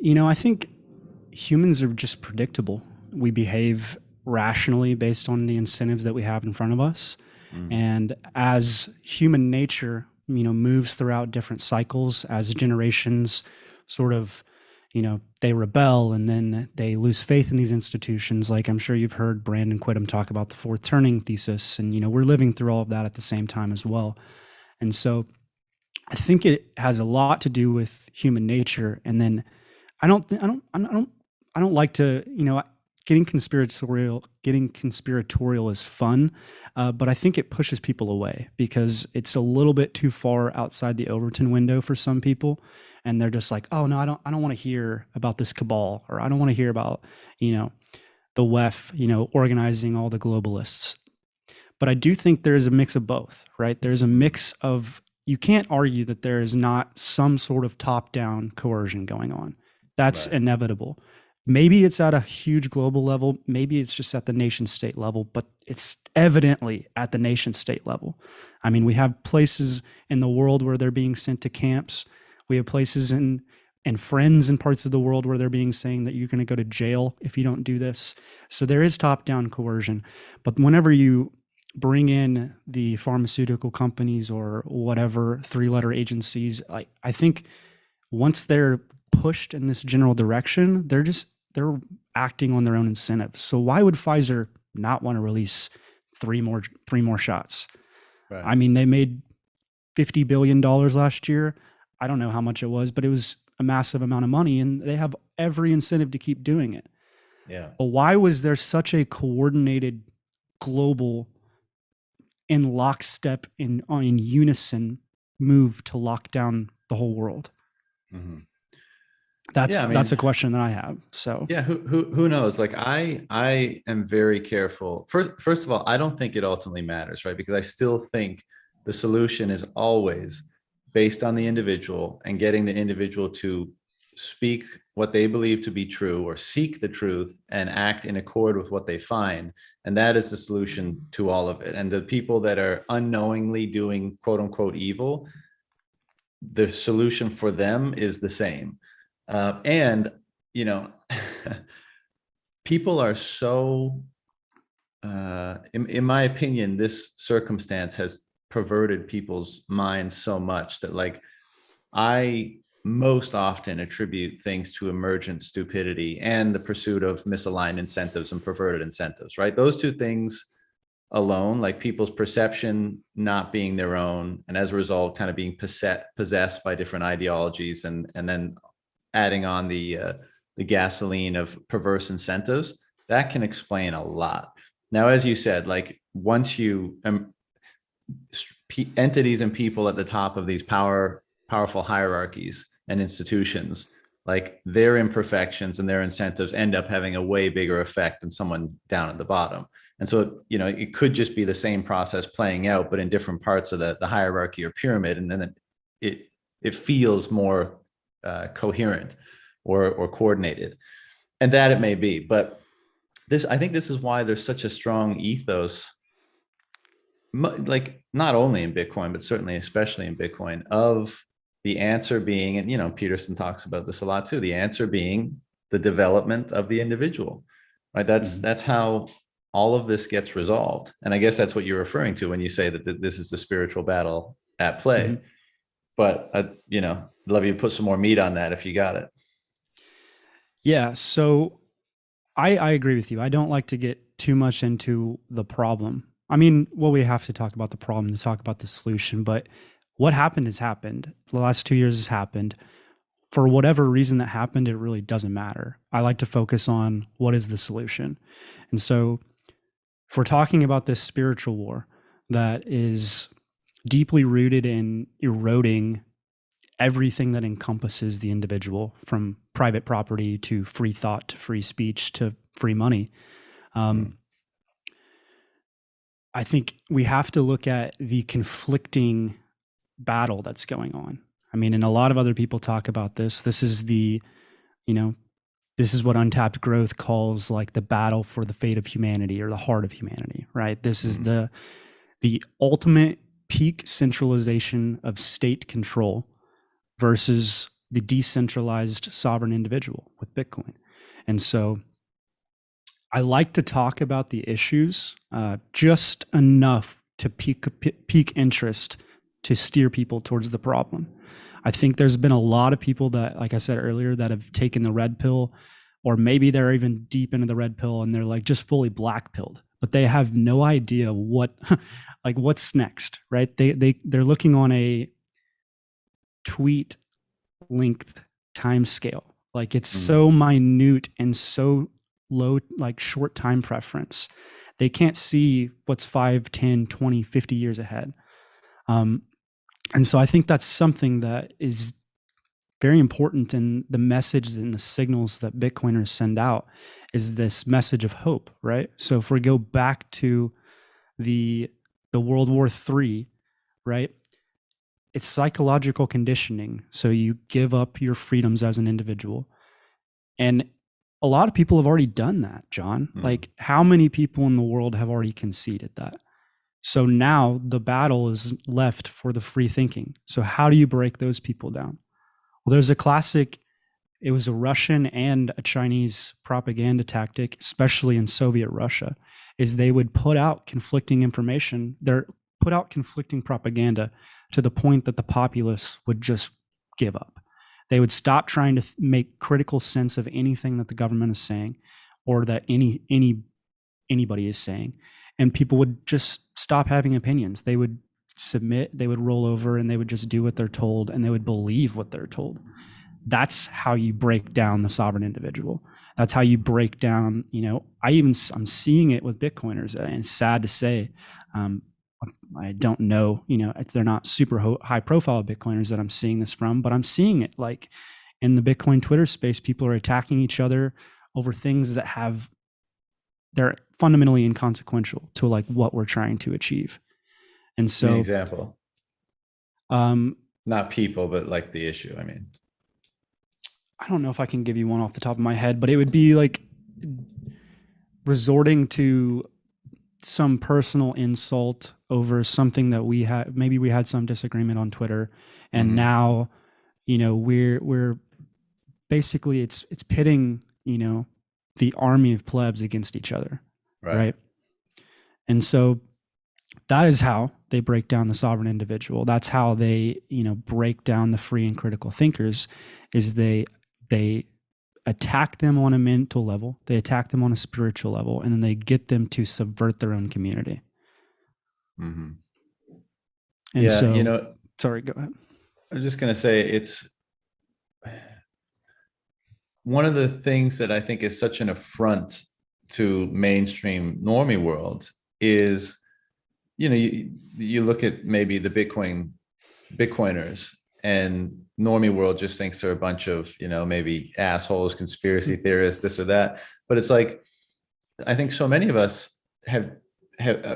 I think humans are just predictable. We behave rationally based on the incentives that we have in front of us. Mm, And as human nature, moves throughout different cycles, as generations sort of, they rebel and then they lose faith in these institutions. Like I'm sure you've heard Brandon Quittem talk about the fourth turning thesis. And, we're living through all of that at the same time as well. And so I think it has a lot to do with human nature. And then I don't like to, getting conspiratorial is fun, but I think it pushes people away because it's a little bit too far outside the Overton window for some people, and they're just like, oh no, I don't want to hear about this cabal, or I don't want to hear about, the WEF, organizing all the globalists. But I do think there is a mix of both, right? There's a mm, mix of, you can't argue that there is not some sort of top down coercion going on. That's right. inevitable. Maybe it's at a huge global level. Maybe it's just at the nation state level, but it's evidently at the nation state level. I mean, we have places in the world where they're being sent to camps. We have places and friends in parts of the world where they're being saying that you're going to go to jail if you don't do this. So there is top down coercion. But whenever you bring in the pharmaceutical companies or whatever three-letter agencies, I think once they're pushed in this general direction, they're acting on their own incentives. So why would Pfizer not want to release three more shots? Right. I mean, they made $50 billion last year. I don't know how much it was, but it was a massive amount of money, and they have every incentive to keep doing it. Yeah. But why was there such a coordinated global in lockstep in unison move to lock down the whole world? Hmm. Yeah. That's I that's mean, a question that I have. So yeah. Who knows? Like, I am very careful. First of all, I don't think it ultimately matters, right? Because I still think the solution is always based on the individual and getting the individual to speak what they believe to be true or seek the truth and act in accord with what they find. And that is the solution to all of it. And the people that are unknowingly doing quote unquote evil, the solution for them is the same. And, you know, people are so, in my opinion, this circumstance has perverted people's minds so much that, like, I most often attribute things to emergent stupidity and the pursuit of misaligned incentives and perverted incentives, right? Those two things alone, like people's perception not being their own, and as a result, kind of being possessed by different ideologies, and then adding on the gasoline of perverse incentives, that can explain a lot. Now, as you said, like once you entities and people at the top of these powerful hierarchies and institutions, like their imperfections and their incentives end up having a way bigger effect than someone down at the bottom. And so, it could just be the same process playing out, but in different parts of the hierarchy or pyramid. And then it it feels more coherent or coordinated, and that it may be. But I think this is why there's such a strong ethos, like not only in Bitcoin, but certainly especially in Bitcoin, of the answer being, and Peterson talks about this a lot too, the answer being the development of the individual, right? That's Mhm. that's how all of this gets resolved. And I guess that's what you're referring to when you say that this is the spiritual battle at play. Mhm. But love you to put some more meat on that if you got it. Yeah. So I agree with you. I don't like to get too much into the problem. I mean, well, we have to talk about the problem to talk about the solution, but what happened has happened. The last 2 years has happened. For whatever reason that happened, it really doesn't matter. I like to focus on what is the solution. And so, if we're talking about this spiritual war that is deeply rooted in eroding everything that encompasses the individual, from private property to free thought to free speech to free money, Mm. um, I think we have to look at the conflicting battle that's going on. I mean, and a lot of other people talk about this. This is you know, this is what Untapped Growth calls like the battle for the fate of humanity or the heart of humanity, right? This is Mm. the ultimate peak centralization of state control versus the decentralized sovereign individual with Bitcoin. And so I like to talk about the issues just enough to pique interest to steer people towards the problem. I think there's been a lot of people that, like I said earlier, that have taken the red pill, or maybe they're even deep into the red pill and they're like just fully black pilled, but they have no idea what, like what's next, right? They're looking on a tweet length time scale. Like it's Mm. so minute and so low, like short time preference. They can't see what's 5, 10, 20, 50 years ahead. Um, and so I think that's something that is very important in the message and the signals that Bitcoiners send out is this message of hope, right? So if we go back to the World War III, right? It's psychological conditioning. So you give up your freedoms as an individual. And a lot of people have already done that, John. Mm. Like, how many people in the world have already conceded that? So now the battle is left for the free thinking. So, how do you break those people down? Well, there's a classic, it was a Russian and a Chinese propaganda tactic, especially in Soviet Russia, is they would put out conflicting information. They're put out conflicting propaganda to the point that the populace would just give up. They would stop trying to make critical sense of anything that the government is saying or that anybody is saying, and people would just stop having opinions. They would submit, they would roll over, and they would just do what they're told, and they would believe what they're told. That's how you break down the sovereign individual. That's how you break down, I'm seeing it with Bitcoiners, and it's sad to say. um, I don't know, they're not super high profile Bitcoiners that I'm seeing this from, but I'm seeing it like in the Bitcoin Twitter space. People are attacking each other over things that they're fundamentally inconsequential to like what we're trying to achieve. And Give me an so, example. um, Not people, but like the issue. I mean, I don't know if I can give you one off the top of my head, but it would be like resorting to some personal insult over something that maybe we had some disagreement on Twitter, and mm-hmm. now, we're basically it's pitting, the army of plebs against each other, Right. right? And so that is how they break down the sovereign individual. That's how they, break down the free and critical thinkers, is they attack them on a mental level, they attack them on a spiritual level, and then they get them to subvert their own community. Mm-hmm. And Yeah, so, sorry, go ahead. I was just gonna say it's one of the things that I think is such an affront to mainstream normie world is, you look at maybe the Bitcoiners, and normie world just thinks they're a bunch of, maybe assholes, conspiracy theorists, this or that. But it's like, I think so many of us have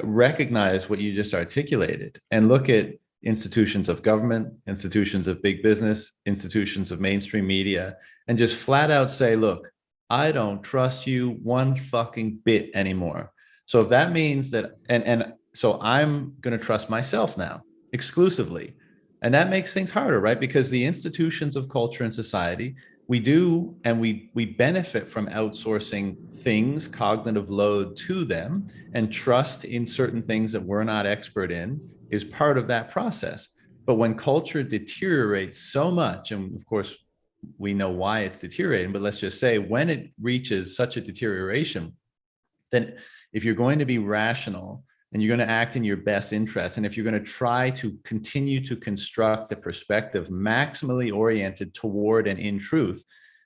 recognized what you just articulated and look at institutions of government, institutions of big business, institutions of mainstream media, and just flat out say, look, I don't trust you one fucking bit anymore. So if that means that, and so I'm going to trust myself now exclusively. And that makes things harder, right? Because the institutions of culture and society, we do, and we benefit from outsourcing things, cognitive load to them, and trust in certain things that we're not expert in is part of that process. But when culture deteriorates so much, and of course, we know why it's deteriorating, but let's just say when it reaches such a deterioration, then if you're going to be rational and you're going to act in your best interest, and if you're going to try to continue to construct a perspective maximally oriented toward and in truth,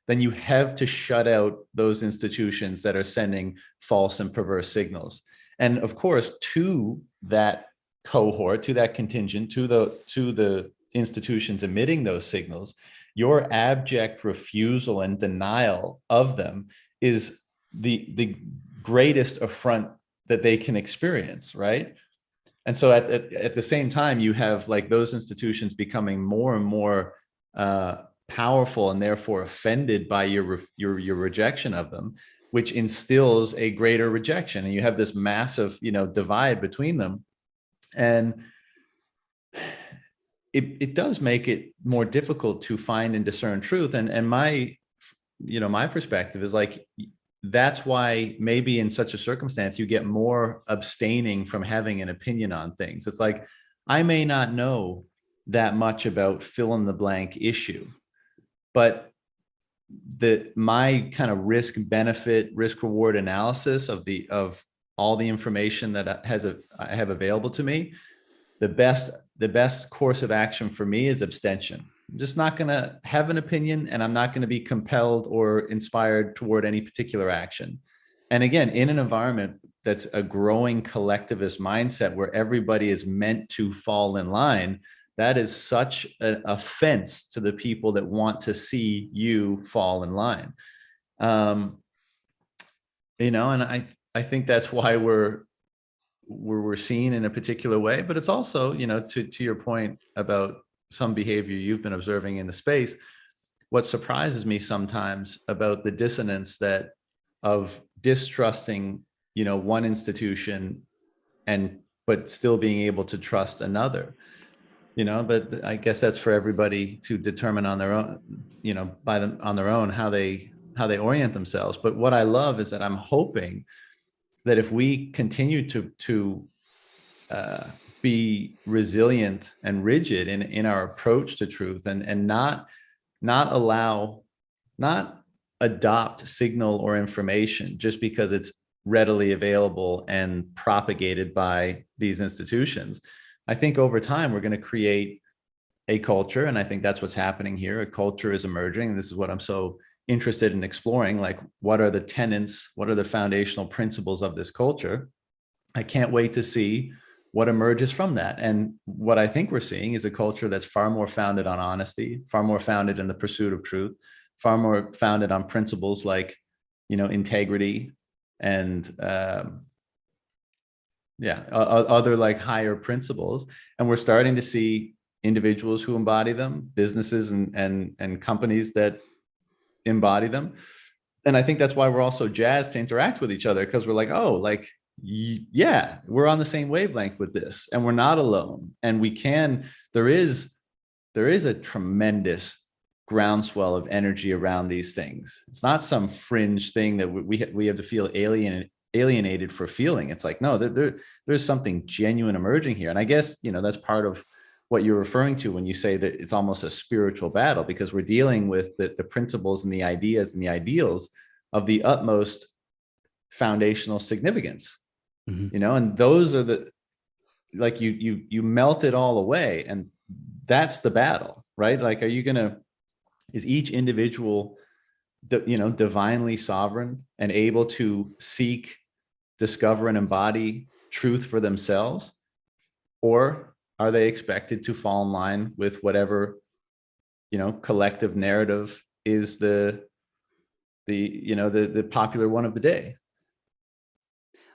then you have to shut out those institutions that are sending false and perverse signals. And of course, to that cohort, to that contingent, to the institutions emitting those signals, your abject refusal and denial of them is the greatest affront that they can experience, right? And so at the same time, you have like those institutions becoming more and more powerful and therefore offended by your rejection of them, which instills a greater rejection, and you have this massive divide between them. And it does make it more difficult to find and discern truth. And my perspective is like, that's why maybe in such a circumstance you get more abstaining from having an opinion on things. It's like, I may not know that much about fill in the blank issue, but my kind of risk benefit, risk reward analysis of all the information that I have available to me, the best course of action for me is abstention. I'm just not going to have an opinion, and I'm not going to be compelled or inspired toward any particular action. And again, in an environment that's a growing collectivist mindset where everybody is meant to fall in line, that is such an offense to the people that want to see you fall in line. And I think that's why we're seen in a particular way. But it's also, to your point about some behavior you've been observing in the space, what surprises me sometimes about the dissonance that of distrusting, one institution but still being able to trust another, but I guess that's for everybody to determine on their own, on their own, how they orient themselves. But what I love is that I'm hoping that if we continue to be resilient and rigid in our approach to truth, and not adopt signal or information just because it's readily available and propagated by these institutions, I think over time we're going to create a culture, and I think that's what's happening here. A culture is emerging, and this is what I'm so interested in exploring. Like, what are the tenets, what are the foundational principles of this culture? I can't wait to see what emerges from that. And what I think we're seeing is a culture that's far more founded on honesty, far more founded in the pursuit of truth, far more founded on principles like, integrity and other like higher principles. And we're starting to see individuals who embody them, businesses and companies that embody them. And I think that's why we're also jazzed to interact with each other, because we're like, oh, like, yeah, we're on the same wavelength with this, and we're not alone. And there is a tremendous groundswell of energy around these things. It's not some fringe thing that we have to feel alienated for feeling. It's like, no, there's something genuine emerging here. And I guess, that's part of what you're referring to when you say that it's almost a spiritual battle, because we're dealing with the principles and the ideas and the ideals of the utmost foundational significance. Mm-hmm. And those are like, you melt it all away, and that's the battle, right? Like, is each individual divinely sovereign and able to seek, discover, and embody truth for themselves, or are they expected to fall in line with whatever collective narrative is the popular one of the day?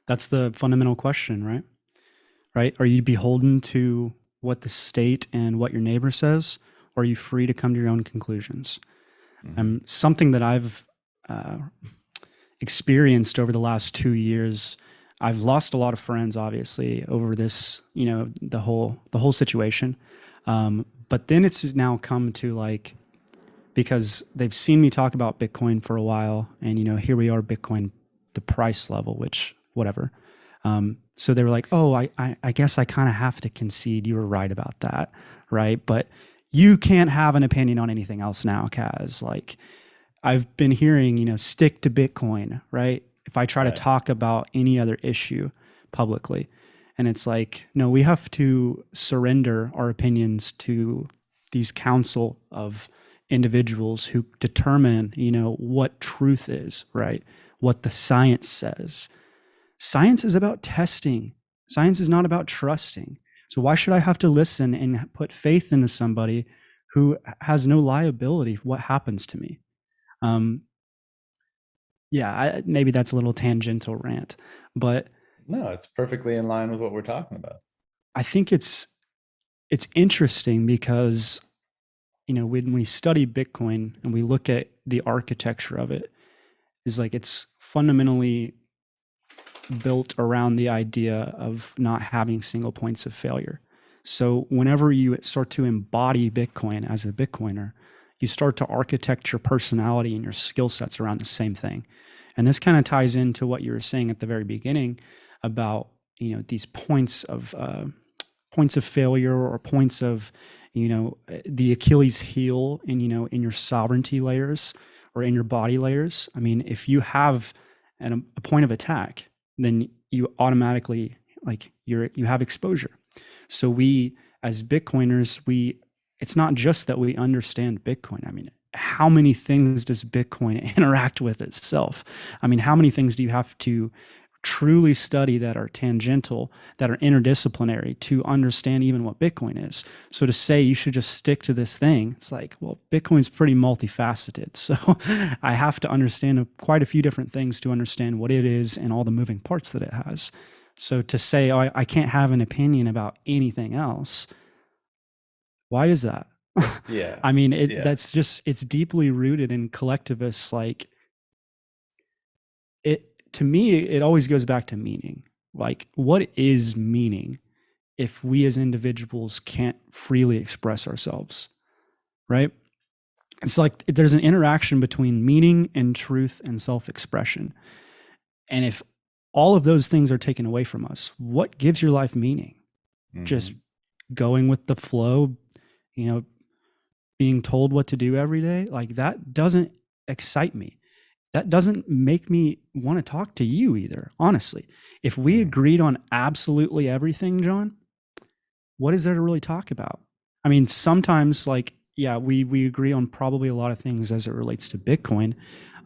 That's the fundamental question, right? Right? Are you beholden to what the state and what your neighbor says, or are you free to come to your own conclusions? Hmm. Something that I've uh, experienced over the last 2 years. I've lost a lot of friends, obviously, over this, the whole situation. But then it's now come to like, because they've seen me talk about Bitcoin for a while, and here we are, Bitcoin, the price level, which whatever. So they were like, "Oh, I guess I kind of have to concede you were right about that, right? But you can't have an opinion on anything else now, Kaz. Like, I've been hearing, stick to Bitcoin, right? If I try to Right. talk about any other issue publicly." And it's like, no, we have to surrender our opinions to these council of individuals who determine, what truth is, right? What the science says. Science is about testing. Science is not about trusting. So why should I have to listen and put faith into somebody who has no liability for what happens to me? Um, yeah, maybe that's a little tangential rant, but No, it's perfectly in line with what we're talking about. I think it's interesting because when we study Bitcoin and we look at the architecture of it, is like it's fundamentally built around the idea of not having single points of failure. So whenever you start to embody Bitcoin as a Bitcoiner, you start to architect your personality and your skill sets around the same thing. And this kind of ties into what you were saying at the very beginning about these points of failure, or points of the Achilles heel in in your sovereignty layers or in your body layers. I mean, if you have a point of attack, then you automatically, like, you have exposure. So we, as Bitcoiners, we it's not just that we understand Bitcoin. I mean, how many things does Bitcoin interact with itself? I mean, how many things do you have to truly study that are tangential, that are interdisciplinary to understand even what Bitcoin is? So to say you should just stick to this thing, it's like, well, Bitcoin's pretty multifaceted. So I have to understand quite a few different things to understand what it is and all the moving parts that it has. So to say, oh, I can't have an opinion about anything else, why is that? Yeah. I mean, Yeah. that's just, it's deeply rooted in collectivists. Like, to me, it always goes back to meaning. Like, what is meaning if we as individuals can't freely express ourselves, right? It's like there's an interaction between meaning and truth and self-expression. And if all of those things are taken away from us, what gives your life meaning? Just Hmm. going with the flow, you know, being told what to do every day, like, that doesn't excite me. That doesn't make me want to talk to you either, honestly. If we Hmm. agreed on absolutely everything, John, what is there to really talk about? I mean, sometimes, like, yeah, we agree on probably a lot of things as it relates to Bitcoin.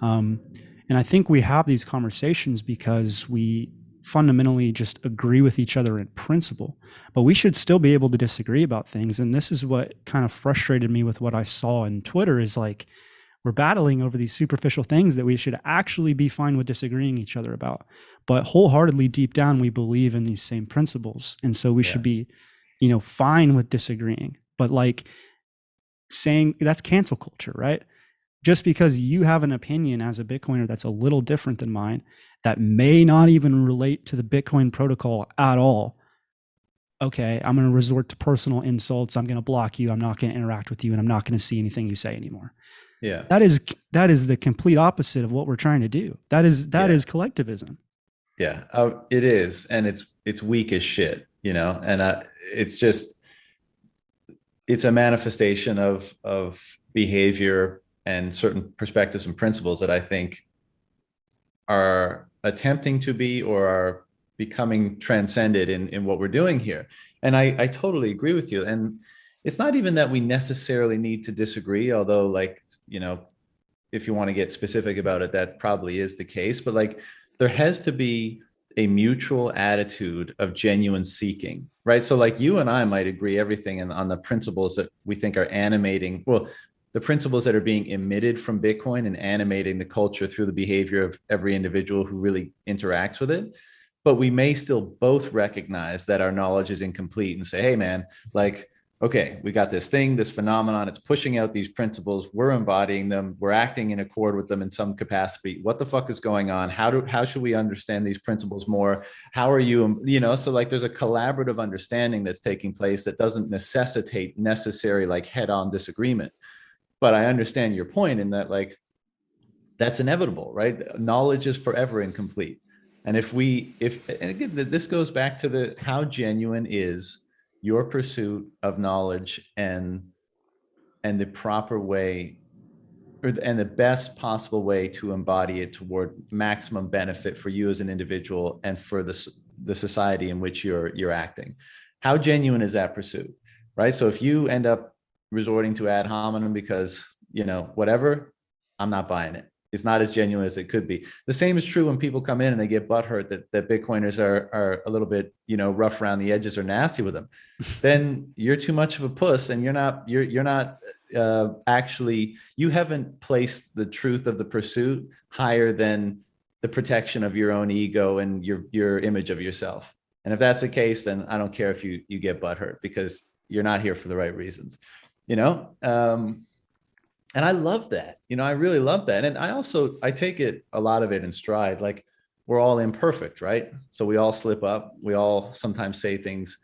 Um, and I think we have these conversations because we fundamentally just agree with each other in principle, but we should still be able to disagree about things. And this is what kind of frustrated me with what I saw in Twitter, is like, we're battling over these superficial things that we should actually be fine with disagreeing each other about. But wholeheartedly, deep down, we believe in these same principles. And so we should Yeah. be, fine with disagreeing. But like, saying that's cancel culture, right? Just because you have an opinion as a Bitcoiner that's a little different than mine, that may not even relate to the Bitcoin protocol at all. Okay, I'm going to resort to personal insults. I'm going to block you. I'm not going to interact with you, and I'm not going to see anything you say anymore. Yeah. That is the complete opposite of what we're trying to do. That is Yeah. collectivism. Yeah. It is, and it's weak as shit, and it's just it's a manifestation of behavior and certain perspectives and principles that I think are attempting to be, or are becoming transcended in what we're doing here. And I totally agree with you. And it's not even that we necessarily need to disagree, although, like, if you want to get specific about it, that probably is the case. But like, there has to be a mutual attitude of genuine seeking, right? So like, you and I might agree everything on the principles that we think are animating, well, the principles that are being emitted from Bitcoin and animating the culture through the behavior of every individual who really interacts with it. but we may still both recognize that our knowledge is incomplete and say, hey, man, like, okay, we got this thing, this phenomenon, it's pushing out these principles, we're embodying them, we're acting in accord with them in some capacity. What the fuck is going on? How should we understand these principles more? How are you, so like there's a collaborative understanding that's taking place that doesn't necessitate necessary like head-on disagreement. But I understand your point in that, like, that's inevitable, right? Knowledge is forever incomplete. And and again, this goes back to the how genuine is your pursuit of knowledge and the proper way and the best possible way to embody it toward maximum benefit for you as an individual and for the society in which you're acting. How genuine is that pursuit, right? So if you end up resorting to ad hominem because whatever, I'm not buying it. It's not as genuine as it could be. The same is true when people come in and they get butthurt that Bitcoiners are a little bit, rough around the edges or nasty with them. Then you're too much of a puss, and you're not actually, you haven't placed the truth of the pursuit higher than the protection of your own ego and your image of yourself. And if that's the case, then I don't care if you get butthurt, because you're not here for the right reasons, and I love that. I really love that. And I take a lot of it in stride. Like, we're all imperfect, right? So we all slip up. We all sometimes say things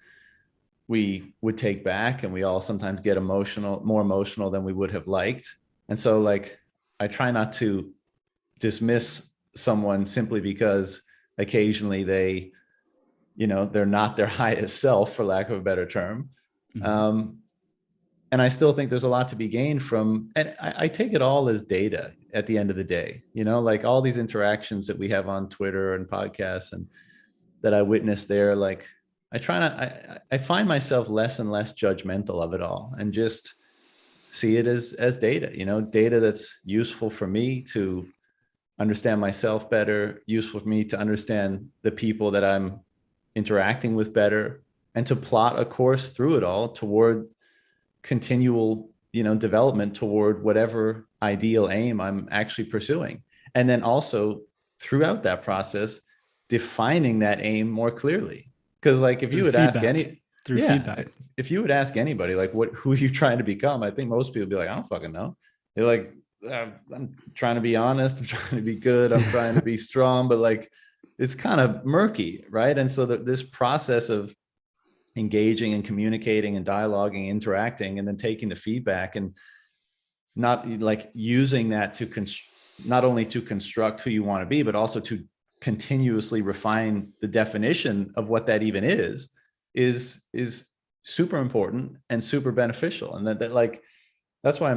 we would take back, and we all sometimes get more emotional than we would have liked. And so, like, I try not to dismiss someone simply because occasionally they're not their highest self, for lack of a better term. Mm-hmm. And I still think there's a lot to be gained from, and I take it all as data at the end of the day, like all these interactions that we have on Twitter and podcasts and that I witnessed there. Like, I find myself less and less judgmental of it all, and just see it as data, data that's useful for me to understand myself better, useful for me to understand the people that I'm interacting with better, and to plot a course through it all toward continual development toward whatever ideal aim I'm actually pursuing. And then also throughout that process, defining that aim more clearly. Because, like, if you would ask feedback, if you would ask anybody, like, who are you trying to become, I think most people would be like, I don't fucking know. They're like, I'm trying to be honest, I'm trying to be good, I'm trying to be strong, but like, it's kind of murky, right? And so this process of engaging and communicating and dialoguing, interacting, and then taking the feedback and not like using that to not only to construct who you want to be, but also to continuously refine the definition of what that even is super important and super beneficial. And that like, that's why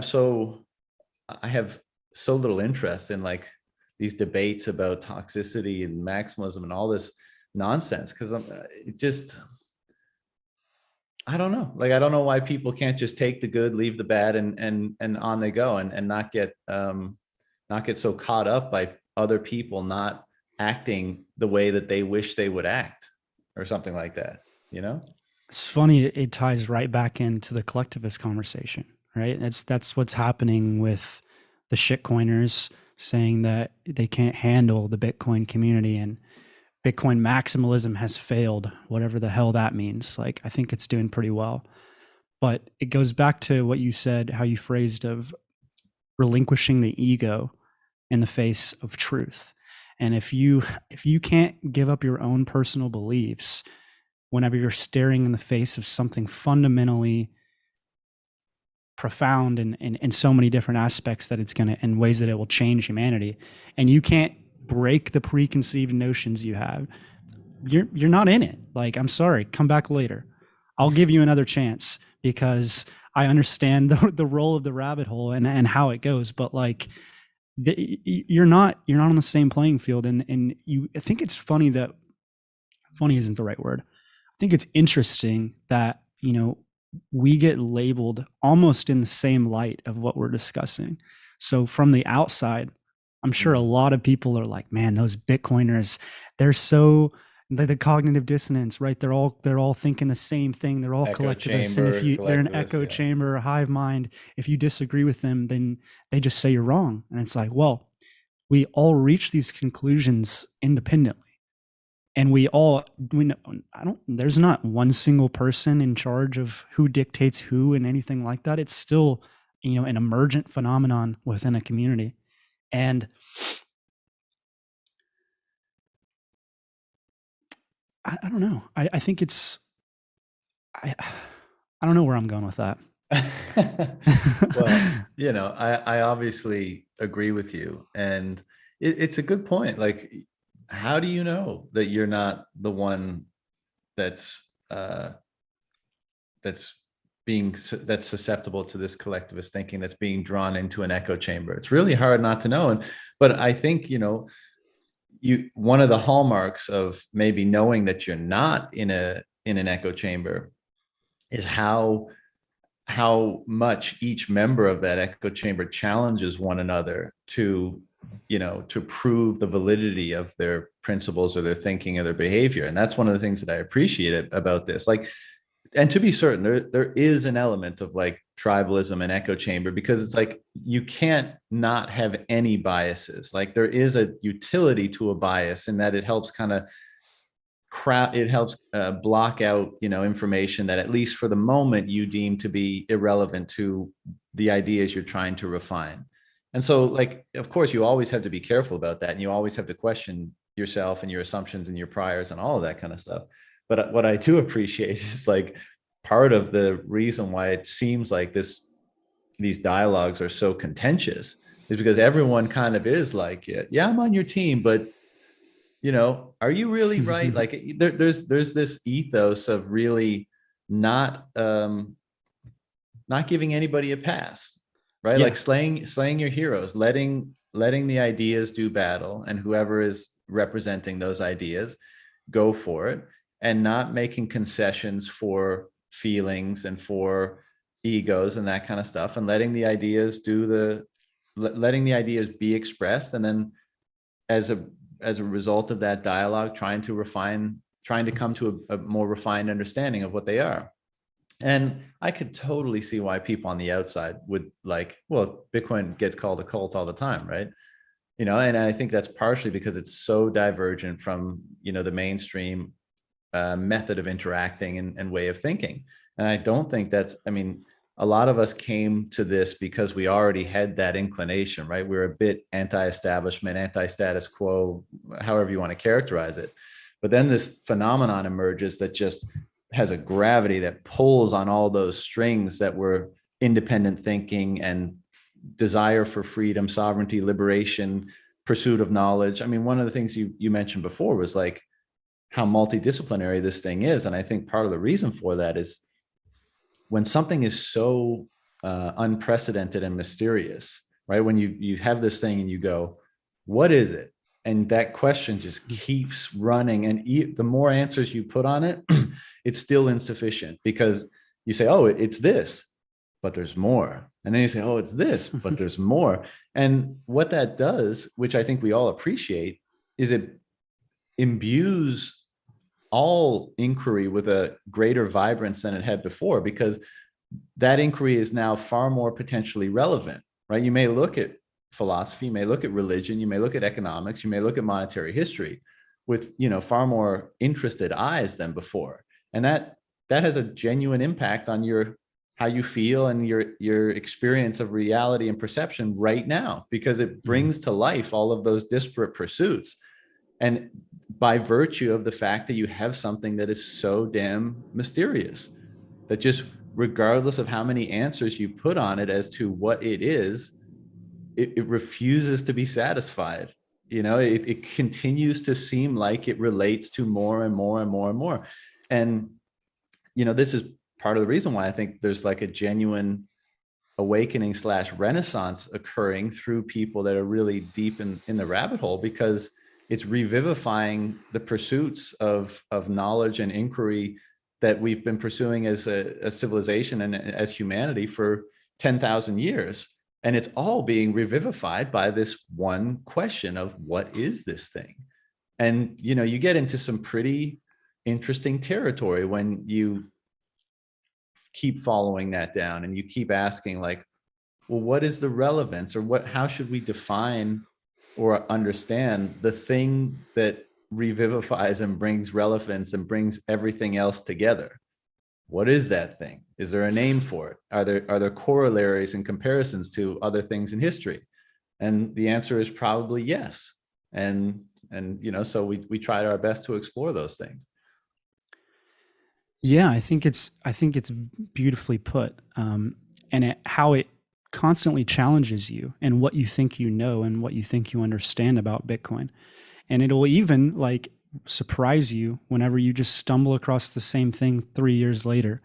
I have so little interest in like these debates about toxicity and maximalism and all this nonsense. Cause I don't know. Like, I don't know why people can't just take the good, leave the bad, and on they go, and not get so caught up by other people not acting the way that they wish they would act, or something like that. It's funny. It ties right back into the collectivist conversation, right? That's what's happening with the shitcoiners saying that they can't handle the Bitcoin community, and Bitcoin maximalism has failed, whatever the hell that means. Like, I think it's doing pretty well. But it goes back to what you said, how you phrased of relinquishing the ego in the face of truth. And if you can't give up your own personal beliefs whenever you're staring in the face of something fundamentally profound in so many different aspects that it's going to, in ways that it will change humanity, and you can't break the preconceived notions you have, you're not in it. Like, I'm sorry, come back later. I'll give you another chance, because I understand the role of the rabbit hole and how it goes. But like, you're not on the same playing field. And I think it's funny isn't the right word. I think it's interesting that, we get labeled almost in the same light of what we're discussing. So from the outside, I'm sure a lot of people are like, man, those Bitcoiners, they're so the cognitive dissonance, right? They're all thinking the same thing. They're all collectivists. And if they're an echo chamber, a hive mind, if you disagree with them, then they just say you're wrong. And it's like, well, we all reach these conclusions independently. And we know, I don't, there's not one single person in charge of who dictates who and anything like that. It's still, an emergent phenomenon within a community. And I don't know. I think I, I don't know where I'm going with that. Well, I obviously agree with you, and it's a good point. Like, how do you know that you're not the one that's uh, that's that's susceptible to this collectivist thinking, that's being drawn into an echo chamber? It's really hard not to know. And but I think, you one of the hallmarks of maybe knowing that you're not in an echo chamber is how much each member of that echo chamber challenges one another to to prove the validity of their principles or their thinking or their behavior. And that's one of the things that I appreciate about this. Like, and to be certain, there is an element of like tribalism and echo chamber, because it's like you can't not have any biases. Like, there is a utility to a bias in that it helps kind of it helps block out information that, at least for the moment, you deem to be irrelevant to the ideas you're trying to refine. And so, like, of course, you always have to be careful about that, and you always have to question yourself and your assumptions and your priors and all of that kind of stuff. But what I do appreciate is, like, part of the reason why it seems like these dialogues are so contentious is because everyone kind of is like, yeah, I'm on your team, but are you really right? Like, there's this ethos of really not not giving anybody a pass, right? Yeah. Like, slaying your heroes, letting the ideas do battle, and whoever is representing those ideas go for it, and not making concessions for feelings and for egos and that kind of stuff, and letting the ideas be expressed, and then as a result of that dialogue, trying to come to a more refined understanding of what they are. And I could totally see why people on the outside would like, well, Bitcoin gets called a cult all the time, right? And I think that's partially because it's so divergent from the mainstream method of interacting and way of thinking. And I don't think I mean, a lot of us came to this because we already had that inclination, right? We're a bit anti-establishment, anti-status quo, however you want to characterize it. But then this phenomenon emerges that just has a gravity that pulls on all those strings that were independent thinking and desire for freedom, sovereignty, liberation, pursuit of knowledge. I mean, one of the things you mentioned before was like how multidisciplinary this thing is. And I think part of the reason for that is when something is so unprecedented and mysterious, right? When you have this thing and you go, what is it? And that question just keeps running. And the more answers you put on it, it's still insufficient, because you say, oh, it's this, but there's more. And then you say, oh, it's this, but there's more. And what that does, which I think we all appreciate, is it imbues all inquiry with a greater vibrance than it had before, because that inquiry is now far more potentially relevant, right? You may look at philosophy, you may look at religion, you may look at economics, you may look at monetary history with far more interested eyes than before. And that has a genuine impact on how you feel and your experience of reality and perception right now, because it brings to life all of those disparate pursuits. And by virtue of the fact that you have something that is so damn mysterious, that just regardless of how many answers you put on it as to what it is, it refuses to be satisfied. It continues to seem like it relates to more and more and more and more. And this is part of the reason why I think there's like a genuine awakening / renaissance occurring through people that are really deep in the rabbit hole, because it's revivifying the pursuits of knowledge and inquiry that we've been pursuing as a civilization and as humanity for 10,000 years. And it's all being revivified by this one question of, what is this thing? And, you get into some pretty interesting territory when you keep following that down and you keep asking, like, well, what is the relevance, or how should we define or understand the thing that revivifies and brings relevance and brings everything else together. What is that thing? Is there a name for it? Are there corollaries and comparisons to other things in history? And the answer is probably yes. So we tried our best to explore those things. Yeah, I think it's beautifully put, how it constantly challenges you and what you think you know and what you think you understand about Bitcoin, and it'll even like surprise you whenever you just stumble across the same thing 3 years later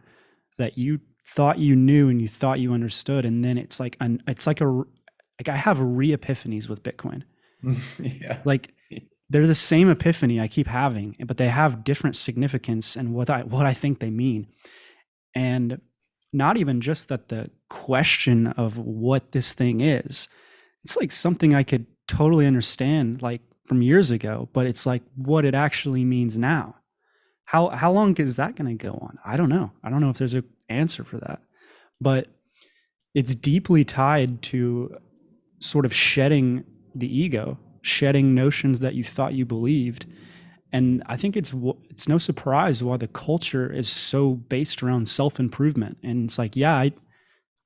that you thought you knew and you thought you understood, and then it's like I have re-epiphanies with Bitcoin. Yeah. Like they're the same epiphany I keep having, but they have different significance and what I think they mean. And not even just that the question of what this thing is, it's like something I could totally understand like from years ago, but it's like what it actually means now. How long is that going to go on? I don't know. I don't know if there's an answer for that. But it's deeply tied to sort of shedding the ego, shedding notions that you thought you believed. And I think it's no surprise why the culture is so based around self-improvement. And it's like, yeah,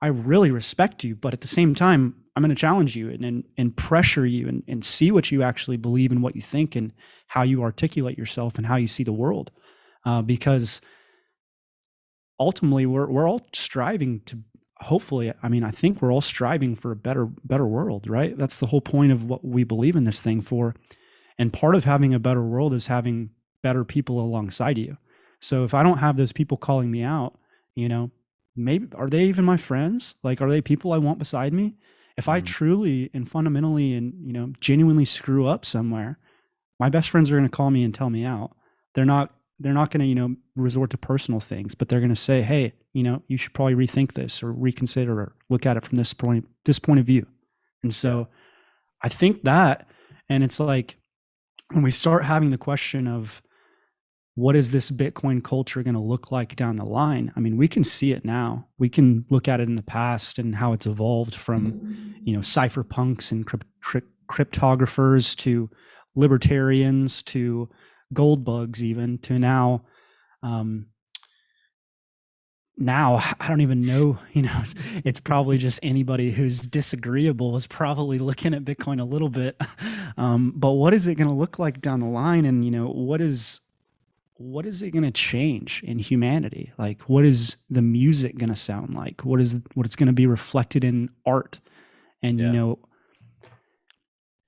I really respect you, but at the same time, I'm going to challenge you and pressure you and see what you actually believe and what you think and how you articulate yourself and how you see the world. Because ultimately, we're all striving to, hopefully, I mean, I think we're all striving for a better world, right? That's the whole point of what we believe in this thing for. And part of having a better world is having better people alongside you. So if I don't have those people calling me out, you know, maybe are they even my friends? Like, are they people I want beside me? If I Mhm. truly and fundamentally and, genuinely screw up somewhere, my best friends are going to call me and tell me out. They're not going to, resort to personal things, but they're going to say, "Hey, you should probably rethink this or reconsider or look at it from this point of view." And Yeah. so I think that, and it's like when we start having the question of what is this Bitcoin culture going to look like down the line? I mean, we can see it now. We can look at it in the past and how it's evolved from, cypherpunks and cryptographers to libertarians to gold bugs, even to now. Um, now I don't even know, it's probably just anybody who's disagreeable is probably looking at Bitcoin a little bit. But what is it going to look like down the line? And, what is it going to change in humanity? Like, what is the music going to sound like? What it's going to be reflected in art? And, Yeah.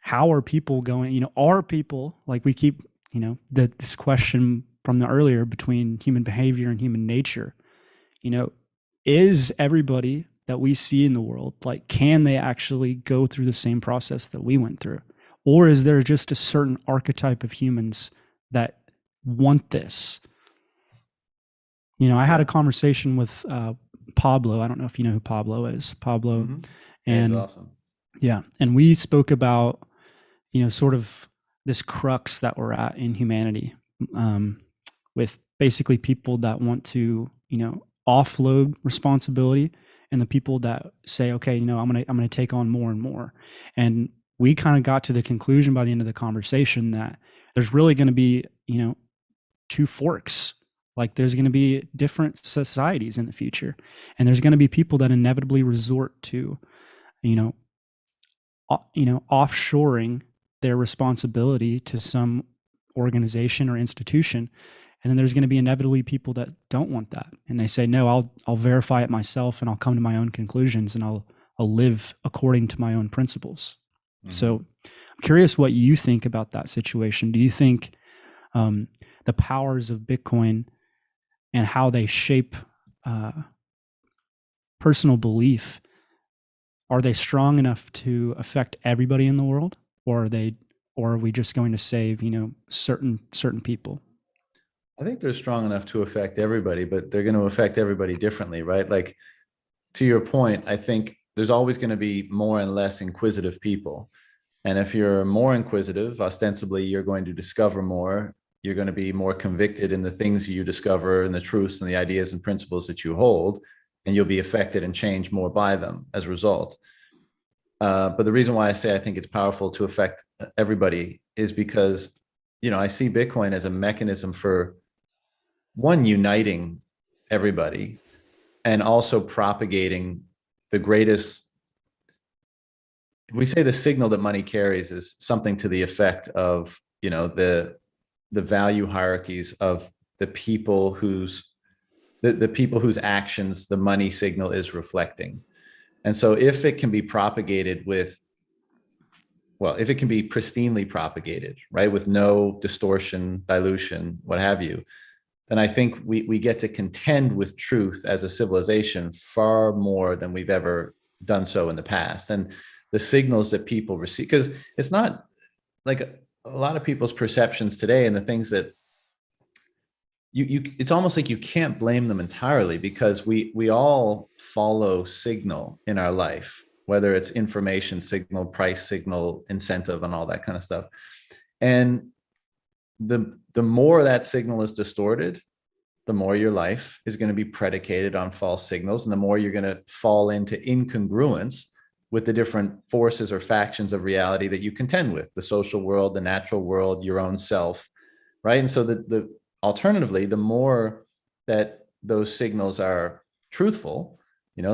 how are people going, are people like we keep, this question from the earlier between human behavior and human nature, you know, is everybody that we see in the world, like, can they actually go through the same process that we went through? Or is there just a certain archetype of humans that want this? I had a Yeah. conversation with Pablo. I don't know if you know who Pablo is. Pablo, Hmm. Yeah, he's and awesome. yeah, and we spoke about sort of this crux that we're at in humanity, um, with basically people that want to offload responsibility, and the people that say, okay, I'm gonna take on more and more, and we kind of got to the conclusion by the end of the conversation that there's really going to be two forks. Like there's going to be different societies in the future, and there's going to be people that inevitably resort to, you know, offshoring their responsibility to some organization or institution. And then there's going to be inevitably people that don't want that, and they say, no, I'll verify it myself, and I'll come to my own conclusions, and I'll live according to my own principles. Hmm. So I'm curious what you think about that situation. Do you think um, the powers of Bitcoin and how they shape uh, personal belief, are they strong enough to affect everybody in the world, or are we just going to save certain people? I think they're strong enough to affect everybody, but they're going to affect everybody differently, right? Like, to your point, I think there's always going to be more and less inquisitive people. And if you're more inquisitive, ostensibly, you're going to discover more. You're going to be more convicted in the things you discover and the truths and the ideas and principles that you hold, and you'll be affected and changed more by them as a result. But the reason why I say I think it's powerful to affect everybody is because, I see Bitcoin as a mechanism for one, uniting everybody, and also propagating the greatest. We say the signal that money carries is something to the effect of, the value hierarchies of the people the people whose actions the money signal is reflecting. And so if it can be propagated if it can be pristinely propagated, right, with no distortion, dilution, what have you, then I think we get to contend with truth as a civilization far more than we've ever done so in the past. And the signals that people receive, because it's not like a lot of people's perceptions today and the things that it's almost like you can't blame them entirely, because we all follow signal in our life, whether it's information signal, price signal, incentive, and all that kind of stuff. And the more that signal is distorted, the more your life is going to be predicated on false signals, and the more you're going to fall into incongruence with the different forces or factions of reality that you contend with: the social world, the natural world, your own self, right? And so the alternatively, the more that those signals are truthful,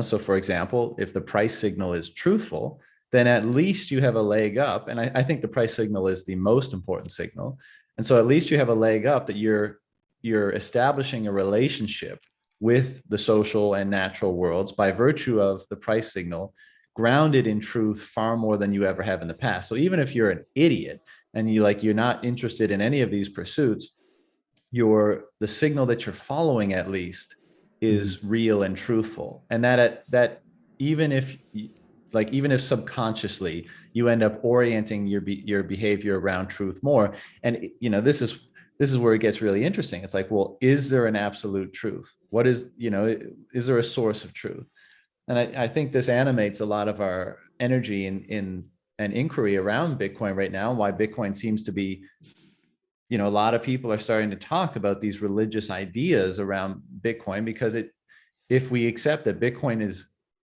so for example, if the price signal is truthful, then at least you have a leg up. And I think the price signal is the most important signal. And so at least you have a leg up that you're establishing a relationship with the social and natural worlds by virtue of the price signal, grounded in truth far more than you ever have in the past. So even if you're an idiot and you're not interested in any of these pursuits, the signal that you're following at least Mhm. is real and truthful. And that even if even if subconsciously you end up orienting your behavior around truth more. And this is where it gets really interesting. It's like, well, is there an absolute truth? What is there a source of truth? And I think this animates a lot of our energy in an inquiry around Bitcoin right now. Why Bitcoin seems to be, a lot of people are starting to talk about these religious ideas around Bitcoin, because if we accept that Bitcoin is,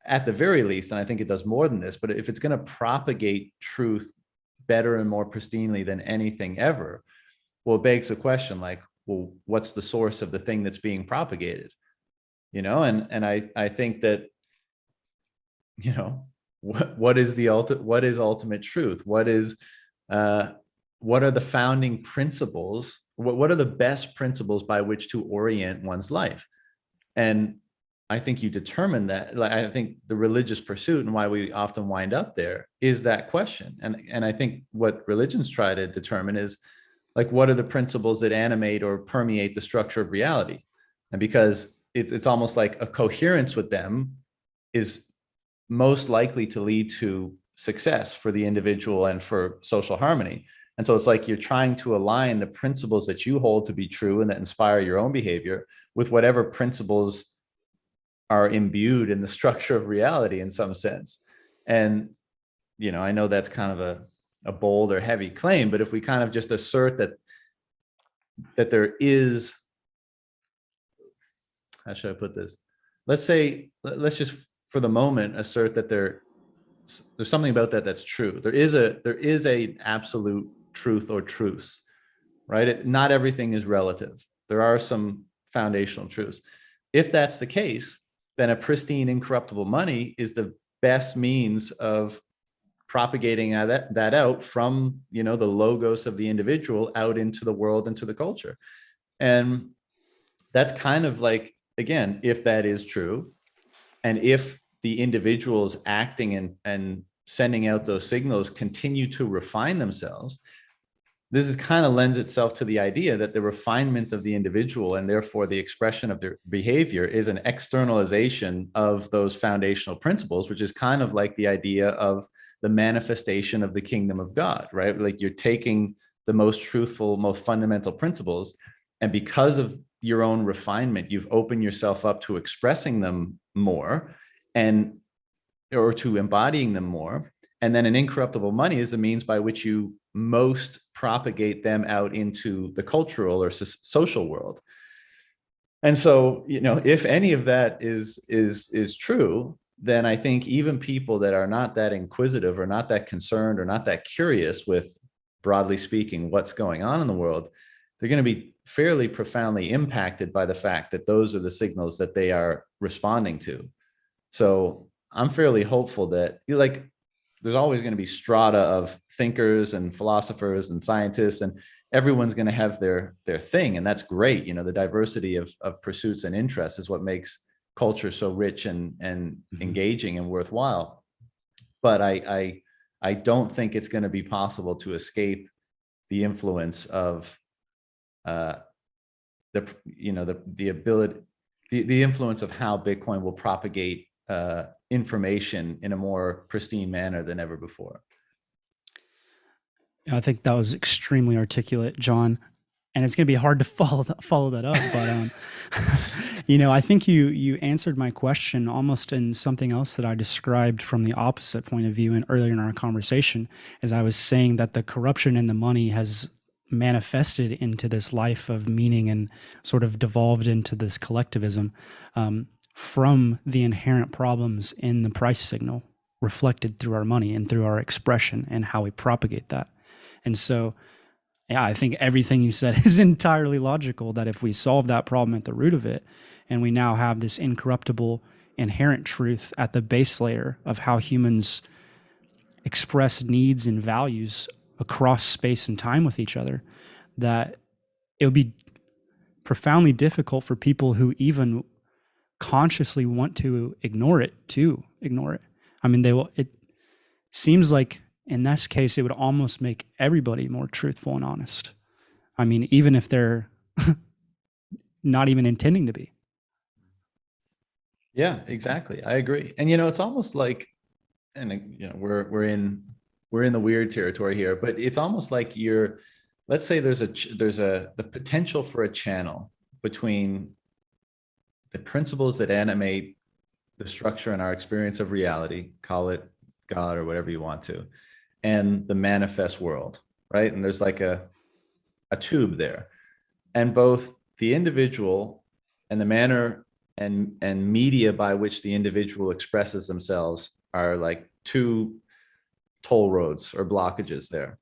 at the very least, and I think it does more than this, but if it's going to propagate truth better and more pristinely than anything ever, well, it begs the question, like, well, what's the source of the thing that's being propagated? And I think that, what is ultimate truth? What are the founding principles? What are the best principles by which to orient one's life? And I think you determine that. Like, I think the religious pursuit, and why we often wind up there, is that question. And I think what religions try to determine is, like, what are the principles that animate or permeate the structure of reality? And because it's almost like a coherence with them is most likely to lead to success for the individual and for social harmony. And so it's like you're trying to align the principles that you hold to be true and that inspire your own behavior with whatever principles are imbued in the structure of reality in some sense. And, I know that's kind of a bold or heavy claim, but if we kind of just assert that there is, how should I put this? Let's just for the moment assert that there's something about that that's true. There is a absolute truth or truths, right? Not everything is relative. There are some foundational truths. If that's the case, then a pristine, incorruptible money is the best means of propagating that out from, the logos of the individual out into the world, into the culture. And that's kind of like, again, if that is true, and if the individuals acting and sending out those signals continue to refine themselves, this is kind of lends itself to the idea that the refinement of the individual, and therefore the expression of their behavior, is an externalization of those foundational principles, which is kind of like the idea of the manifestation of the kingdom of God, right? Like, you're taking the most truthful, most fundamental principles, and because of your own refinement, you've opened yourself up to expressing them more, or to embodying them more. And then an incorruptible money is a means by which you most propagate them out into the cultural or social world. And so, if any of that is true, then I think even people that are not that inquisitive or not that concerned or not that curious with broadly speaking, what's going on in the world, they're going to be fairly profoundly impacted by the fact that those are the signals that they are responding to. So I'm fairly hopeful that, like, there's always going to be strata of thinkers and philosophers and scientists, and everyone's going to have their thing, and that's great. You know, the diversity of pursuits and interests is what makes culture so rich and engaging and worthwhile. But I don't think it's going to be possible to escape the influence of the ability, the influence of how Bitcoin will propagate information in a more pristine manner than ever before. I think that was extremely articulate, John, and it's going to be hard to follow that up. But I think you answered my question almost in something else that I described from the opposite point of view. And earlier in our conversation, as I was saying that the corruption in the money has manifested into this life of meaning and sort of devolved into this collectivism from the inherent problems in the price signal reflected through our money and through our expression and how we propagate that. And so, yeah, I think everything you said is entirely logical, that if we solve that problem at the root of it, and we now have this incorruptible inherent truth at the base layer of how humans express needs and values across space and time with each other, that it would be profoundly difficult for people who even consciously want to ignore it to ignore it. I mean, it seems like in this case, it would almost make everybody more truthful and honest. I mean, even if they're not even intending to be. Yeah, exactly. I agree. And it's almost like, and we're in the weird territory here, but it's almost like let's say there's the potential for a channel between the principles that animate the structure and our experience of reality, call it God or whatever you want to, and the manifest world, right? And there's like a tube there, and both the individual and the manner and media by which the individual expresses themselves are like two toll roads or blockages there.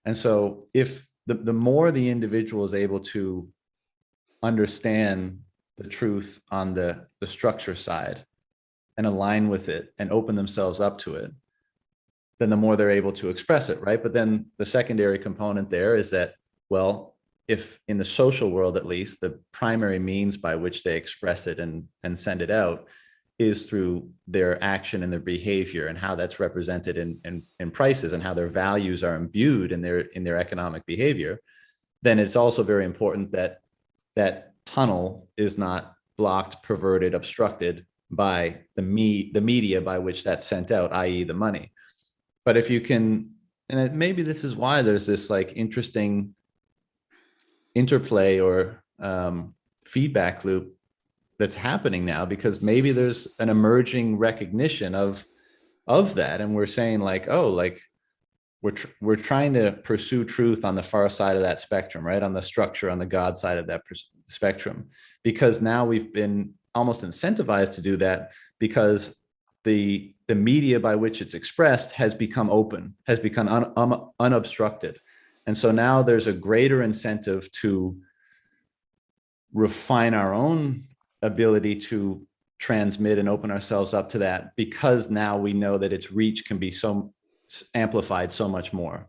And so if the more the individual is able to understand the truth on the structure side and align with it and open themselves up to it, then the more they're able to express it, right? But then the secondary component there is that, well, if in the social world, at least, the primary means by which they express it and send it out is through their action and their behavior and how that's represented in prices and how their values are imbued in their economic behavior, then it's also very important that that tunnel is not blocked, perverted, obstructed by the media by which that's sent out, i.e. the money. But if you can, and maybe this is why there's this like interesting interplay or feedback loop that's happening now, because maybe there's an emerging recognition of that, and we're saying like, oh, like we're trying to pursue truth on the far side of that spectrum, right, on the structure, on the God side of that spectrum, because now we've been almost incentivized to do that because the media by which it's expressed has become open, has become unobstructed. And so now there's a greater incentive to refine our own ability to transmit and open ourselves up to that, because now we know that its reach can be so amplified so much more.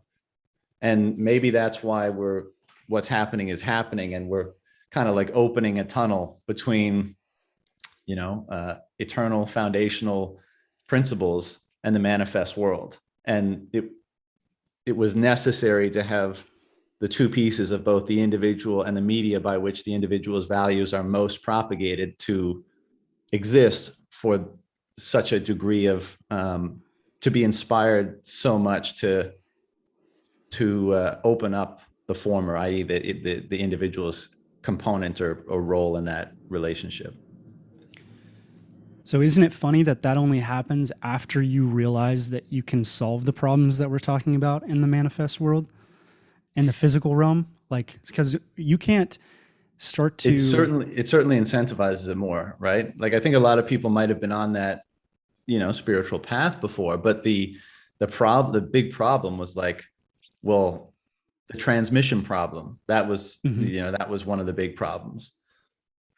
And maybe that's why what's happening is happening, and we're kind of like opening a tunnel between eternal foundational principles and the manifest world. And it was necessary to have the two pieces of both the individual and the media by which the individual's values are most propagated to exist for such a degree of to be inspired so much to open up the former, i.e. the individual's component or role in that relationship. So isn't it funny that only happens after you realize that you can solve the problems that we're talking about in the manifest world, in the physical realm? Like, because you can't start to... It certainly incentivizes it more, right? Like, I think a lot of people might have been on that, spiritual path before, but the big problem was like, well, the transmission problem. That was, Hmm. that was one of the big problems.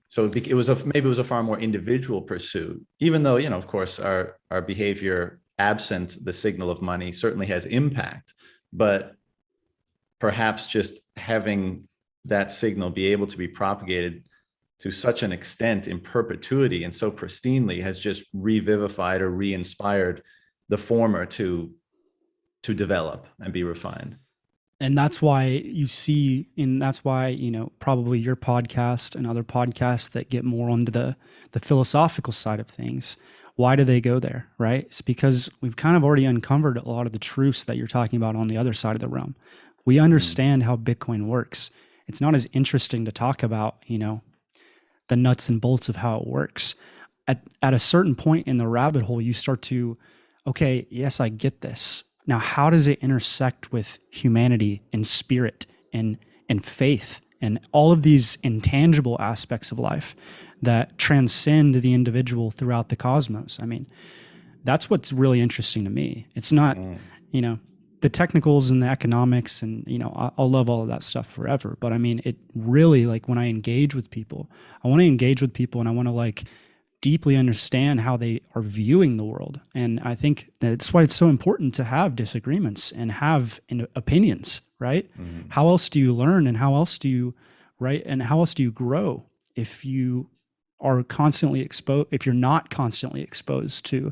So it was maybe it was a far more individual pursuit, even though, of course, our behavior absent the signal of money certainly has impact, but perhaps just having that signal be able to be propagated to such an extent in perpetuity and so pristinely has just revivified or re-inspired the former to develop and be refined. And that's why you see, and that's why, probably your podcast and other podcasts that get more onto the philosophical side of things, why do they go there, right? It's because we've kind of already uncovered a lot of the truths that you're talking about on the other side of the realm. We Mm. understand how Bitcoin works. It's not as interesting to talk about, the nuts and bolts of how it works. At a certain point in the rabbit hole, you start to, okay, yes, I get this. Now, how does it intersect with humanity and spirit and faith and all of these intangible aspects of life that transcend the individual throughout the cosmos? I mean, that's what's really interesting to me. It's not, Mm. you know, the technicals and the economics, and I'll love all of that stuff forever. But I mean, it really, like, when I engage with people, I want to engage with people, and I want to, like, deeply understand how they are viewing the world. And I think that's why it's so important to have disagreements and have opinions, right? Mm. How else do you learn, and how else do you, right? And how else do you grow if you are constantly exposed, if you're not constantly exposed to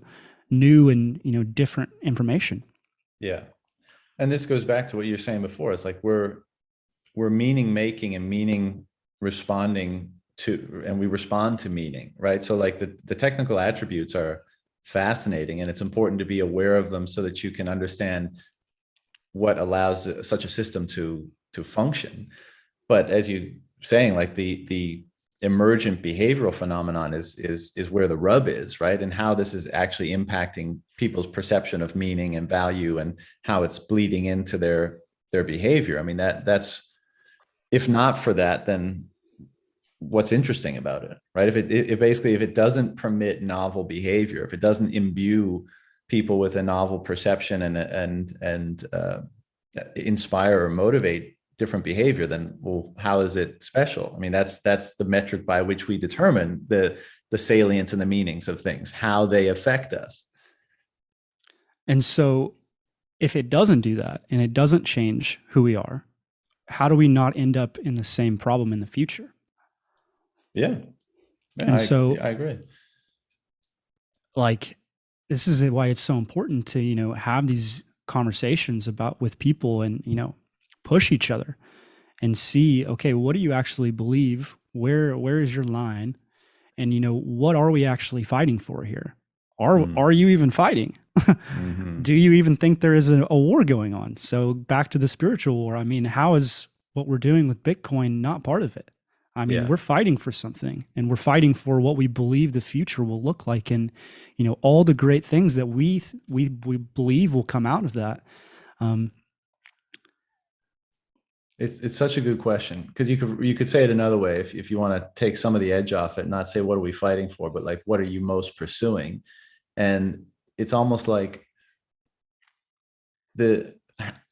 new and, different information? Yeah. And this goes back to what you were saying before. It's like we're meaning making and meaning responding to, and we respond to meaning, right? So like the technical attributes are fascinating, and it's important to be aware of them so that you can understand what allows such a system to function. But as you saying, like the emergent behavioral phenomenon is where the rub is, right? And how this is actually impacting people's perception of meaning and value, and how it's bleeding into their behavior. I mean, that's, if not for that, then what's interesting about it, right? If basically, if it doesn't permit novel behavior, if it doesn't imbue people with a novel perception and inspire or motivate different behavior, then, well, how is it special? I mean, that's the metric by which we determine the salience and the meanings of things, how they affect us. And so if it doesn't do that and it doesn't change who we are, how do we not end up in the same problem in the future? Yeah, yeah, And so, I agree. like, this is why it's so important to, have these conversations about with people, and, push each other and see, okay, what do you actually believe? Where is your line? And, what are we actually fighting for here? Mm. Are you even fighting? Hmm. Do you even think there is a war going on? So back to the spiritual war. I mean, how is what we're doing with Bitcoin not part of it? I mean, Yeah. we're fighting for something, and we're fighting for what we believe the future will look like, and, all the great things that we believe will come out of that. Um, It's such a good question, because you could say it another way, if you want to take some of the edge off it, not say what are we fighting for, but like, what are you most pursuing? And it's almost like the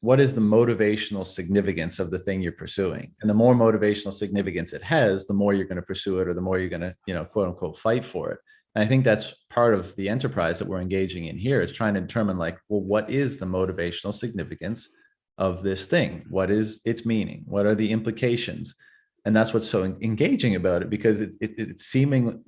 what is the motivational significance of the thing you're pursuing? And the more motivational significance it has, the more you're going to pursue it, or the more you're going to, quote unquote, fight for it. And I think that's part of the enterprise that we're engaging in here, is trying to determine, like, well, what is the motivational significance of this thing? What is its meaning? What are the implications? And that's what's so engaging about it, because it's seeming,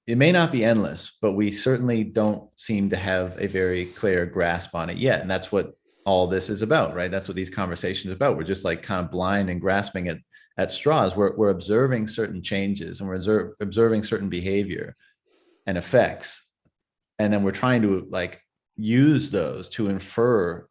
it may not be endless, but we certainly don't seem to have a very clear grasp on it yet. And that's what all this is about, right? That's what these conversations are about. We're just like kind of blind and grasping at straws. We're observing certain changes, and we're observing certain behavior and effects. And then we're trying to, like, use those to infer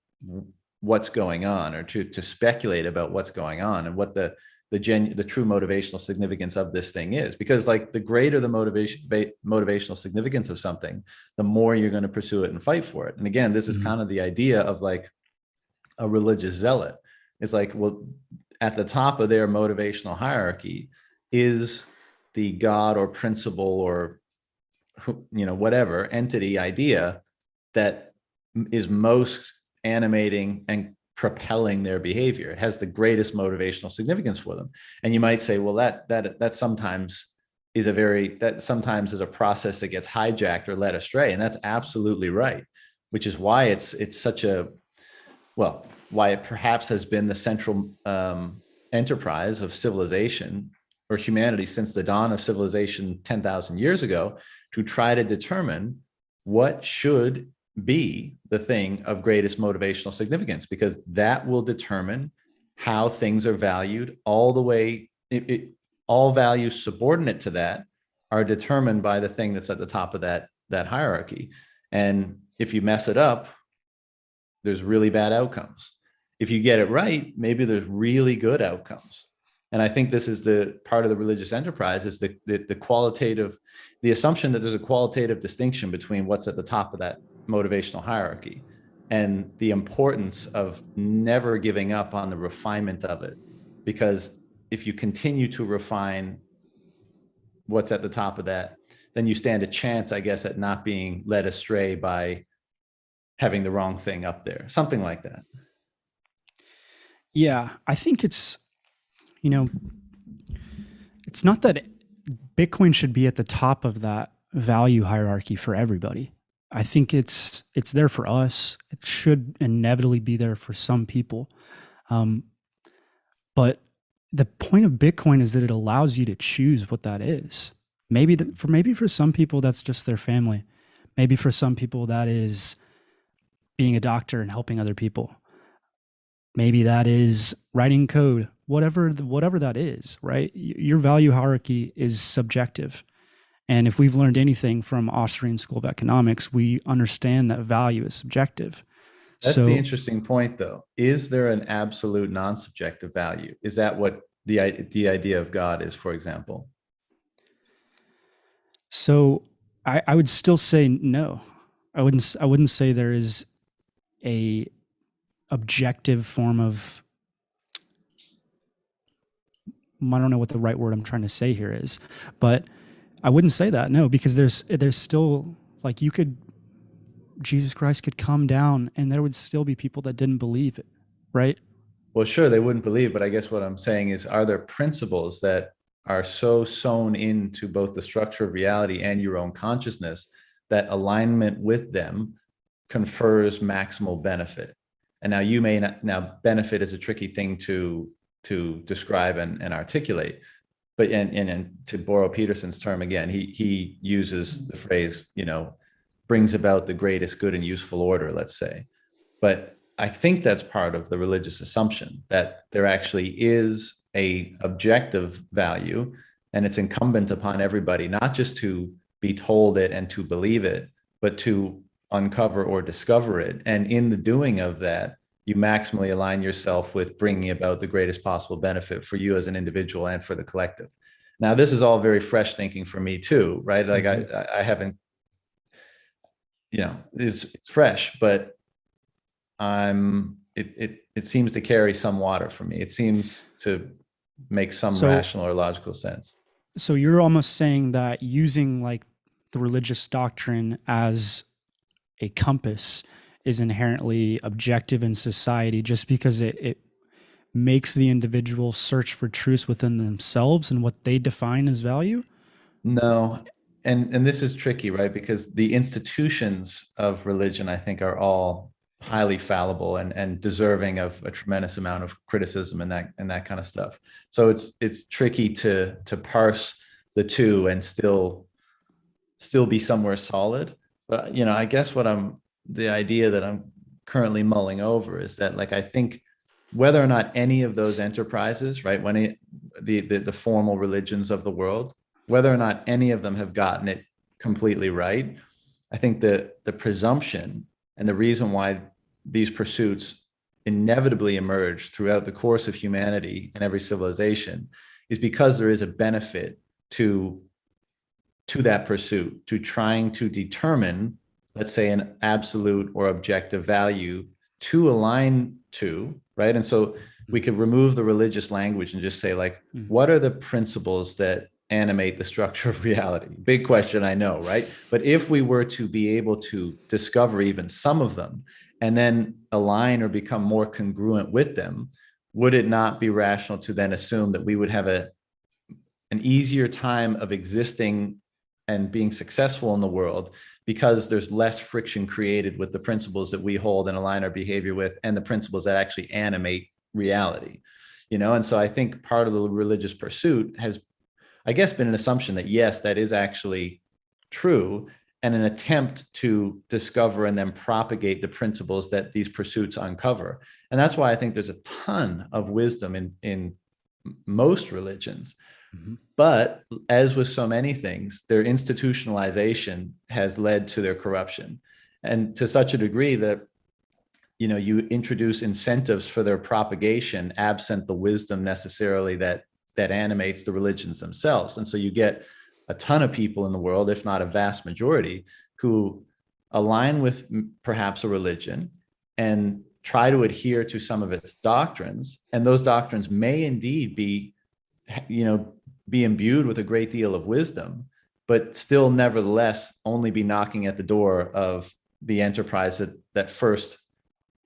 what's going on, or to speculate about what's going on, and what the true motivational significance of this thing is. Because, like, the greater the motivational significance of something, the more you're going to pursue it and fight for it. And again, this is mhm. kind of the idea of, like, a religious zealot. It's like, well, at the top of their motivational hierarchy is the god or principle or, whatever entity idea that is most animating and propelling their behavior. It has the greatest motivational significance for them. And you might say, well, that sometimes is a process that gets hijacked or led astray. And that's absolutely right, which is why it's such a, well, why it perhaps has been the central enterprise of civilization or humanity since the dawn of civilization 10,000 years ago, to try to determine what should be the thing of greatest motivational significance, because that will determine how things are valued all the way. All values subordinate to that are determined by the thing that's at the top of that hierarchy. And if you mess it up, there's really bad outcomes. If you get it right, maybe there's really good outcomes. And I think this is the part of the religious enterprise, is the qualitative, the assumption that there's a qualitative distinction between what's at the top of that motivational hierarchy, and the importance of never giving up on the refinement of it. Because if you continue to refine what's at the top of that, then you stand a chance, I guess, at not being led astray by having the wrong thing up there, something like that. Yeah, I think you know, it's not that Bitcoin should be at the top of that value hierarchy for everybody. I think it's there for us. It should inevitably be there for some people. But the point of Bitcoin is that it allows you to choose what that is. Maybe for some people, that's just their family. Maybe for some people, that is being a doctor and helping other people. Maybe that is writing code, whatever that is, right? Your value hierarchy is subjective. And if we've learned anything from Austrian School of Economics, we understand that value is subjective. That's the interesting point, though. Is there an absolute non-subjective value? Is that what the idea of God is, for example? So I would still say no. I wouldn't say there is a objective form of, I don't know what the right word I'm trying to say here is, but I wouldn't say that, no, because there's still, like, Jesus Christ could come down and there would still be people that didn't believe it, right? Well, sure, they wouldn't believe, but I guess what I'm saying is, are there principles that are so sewn into both the structure of reality and your own consciousness that alignment with them confers maximal benefit? And now you may not, now benefit is a tricky thing to describe and articulate, but and to borrow Peterson's term again, he uses the phrase, brings about the greatest good and useful order, let's say. But I think that's part of the religious assumption, that there actually is a objective value, and it's incumbent upon everybody not just to be told it and to believe it, but to uncover or discover it. And in the doing of that, you maximally align yourself with bringing about the greatest possible benefit for you as an individual and for the collective. Now, this is all very fresh thinking for me too, right? Like I haven't, it's fresh, but it seems to carry some water for me. It seems to make some rational or logical sense. So you're almost saying that using like the religious doctrine as a compass is inherently objective in society, just because it makes the individual search for truths within themselves and what they define as value? No. And this is tricky, right? Because the institutions of religion, I think, are all highly fallible and deserving of a tremendous amount of criticism and that kind of stuff. So it's tricky to parse the two and still be somewhere solid. But I guess the idea that I'm currently mulling over is that, like, I think whether or not any of those enterprises, right, the formal religions of the world, whether or not any of them have gotten it completely right, I think the presumption and the reason why these pursuits inevitably emerge throughout the course of humanity and every civilization is because there is a benefit to that pursuit, to trying to determine, let's say, an absolute or objective value to align to, right? And so we could remove the religious language and just say, like, what are the principles that animate the structure of reality? Big question, I know, right? But if we were to be able to discover even some of them and then align or become more congruent with them, would it not be rational to then assume that we would have an easier time of existing and being successful in the world because there's less friction created with the principles that we hold and align our behavior with, and the principles that actually animate reality? And so I think part of the religious pursuit has, I guess, been an assumption that yes, that is actually true, and an attempt to discover and then propagate the principles that these pursuits uncover. And that's why I think there's a ton of wisdom in most religions. Mhm. But as with so many things, their institutionalization has led to their corruption, and to such a degree that you introduce incentives for their propagation absent the wisdom necessarily that animates the religions themselves. And so you get a ton of people in the world, if not a vast majority, who align with perhaps a religion and try to adhere to some of its doctrines, and those doctrines may indeed be imbued with a great deal of wisdom, but still nevertheless only be knocking at the door of the enterprise that first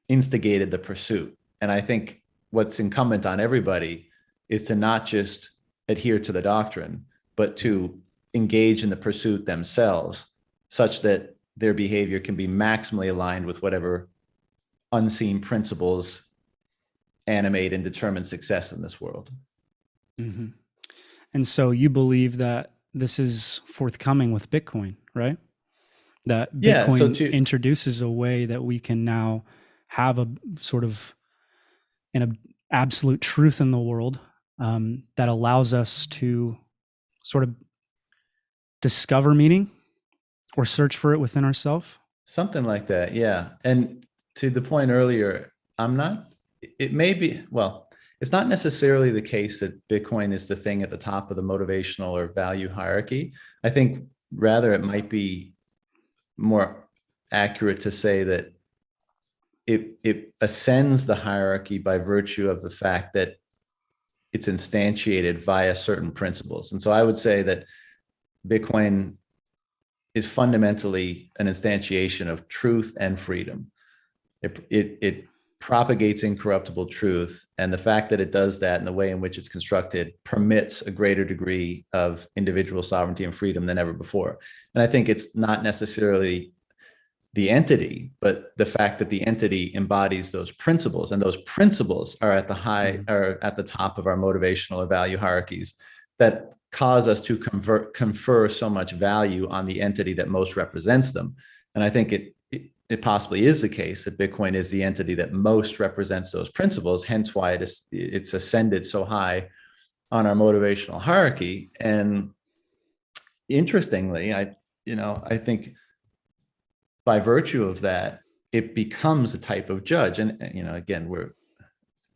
instigated the pursuit. And I think what's incumbent on everybody is to not just adhere to the doctrine, but to engage in the pursuit themselves, such that their behavior can be maximally aligned with whatever unseen principles animate and determine success in this world. Mm-hmm. And so you believe that this is forthcoming with Bitcoin, right? That Yeah. So Bitcoin to introduces a way that we can now have a sort of an absolute truth in the world, that allows us to sort of discover meaning or search for it within ourselves. something like that. Yeah. And to the point earlier, I'm not, it may be, well, it's not necessarily the case that Bitcoin is the thing at the top of the motivational or value hierarchy. I think rather it might be more accurate to say that it ascends the hierarchy by virtue of the fact that it's instantiated via certain principles. And so I would say that Bitcoin is fundamentally an instantiation of truth and freedom. It propagates incorruptible truth, and the fact that it does that in the way in which it's constructed permits a greater degree of individual sovereignty and freedom than ever before. And I think it's not necessarily the entity, but the fact that the entity embodies those principles, and those principles are at the top of our motivational or value hierarchies, that cause us to confer so much value on the entity that most represents them. And I think it possibly is the case that Bitcoin is the entity that most represents those principles, hence why it's ascended so high on our motivational hierarchy. And interestingly, I think by virtue of that, it becomes a type of judge. And again,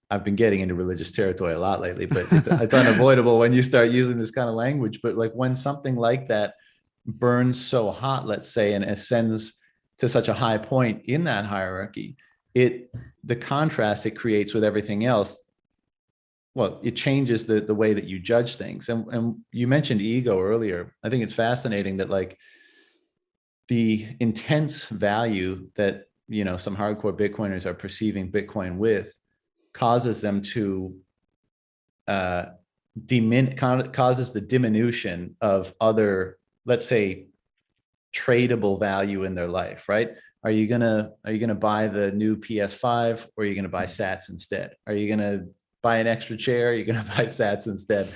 I've been getting into religious territory a lot lately, but it's unavoidable when you start using this kind of language. But like when something like that burns so hot, let's say, and ascends to such a high point in that hierarchy, the contrast it creates with everything else, well, it changes the way that you judge things. And you mentioned ego earlier. I think it's fascinating that like the intense value that some hardcore Bitcoiners are perceiving Bitcoin with causes them to causes the diminution of other, let's say, tradable value in their life, right? Are you gonna buy the new PS5, or are you gonna buy Sats instead? Are you gonna buy an extra chair? Are you gonna buy Sats instead?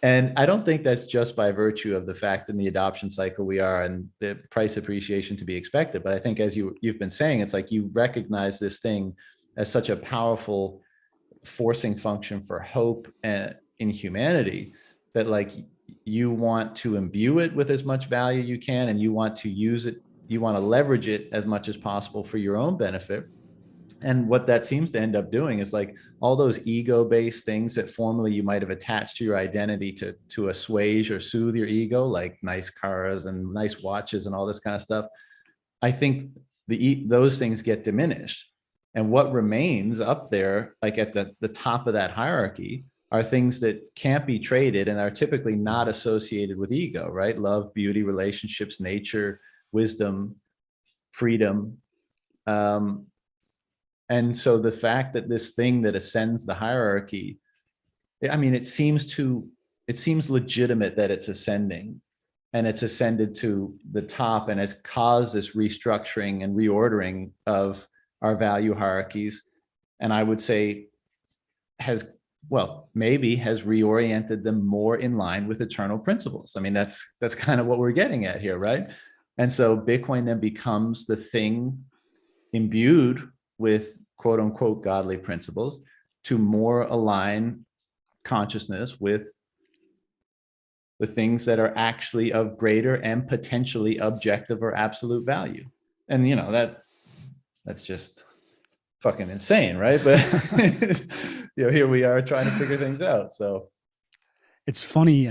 And I don't think that's just by virtue of the fact in the adoption cycle we are and the price appreciation to be expected. But I think, as you've been saying, it's like you recognize this thing as such a powerful forcing function for hope and in humanity, that like you want to imbue it with as much value you can, and you want to use it, you want to leverage it as much as possible for your own benefit. And what that seems to end up doing is like all those ego-based things that formerly you might have attached to your identity to assuage or soothe your ego, like nice cars and nice watches and all this kind of stuff. I think those things get diminished. And what remains up there, like at the top of that hierarchy, are things that can't be traded and are typically not associated with ego, right? Love, beauty, relationships, nature, wisdom, freedom. And so the fact that this thing that ascends the hierarchy, I mean, it seems legitimate that it's ascending, and it's ascended to the top and has caused this restructuring and reordering of our value hierarchies. And I would say has, well, maybe has reoriented them more in line with eternal principles. I mean, that's kind of what we're getting at here, right? And so Bitcoin then becomes the thing imbued with quote unquote godly principles to more align consciousness with the things that are actually of greater and potentially objective or absolute value. And that's just fucking insane, right? But here we are trying to figure things out. So It's funny.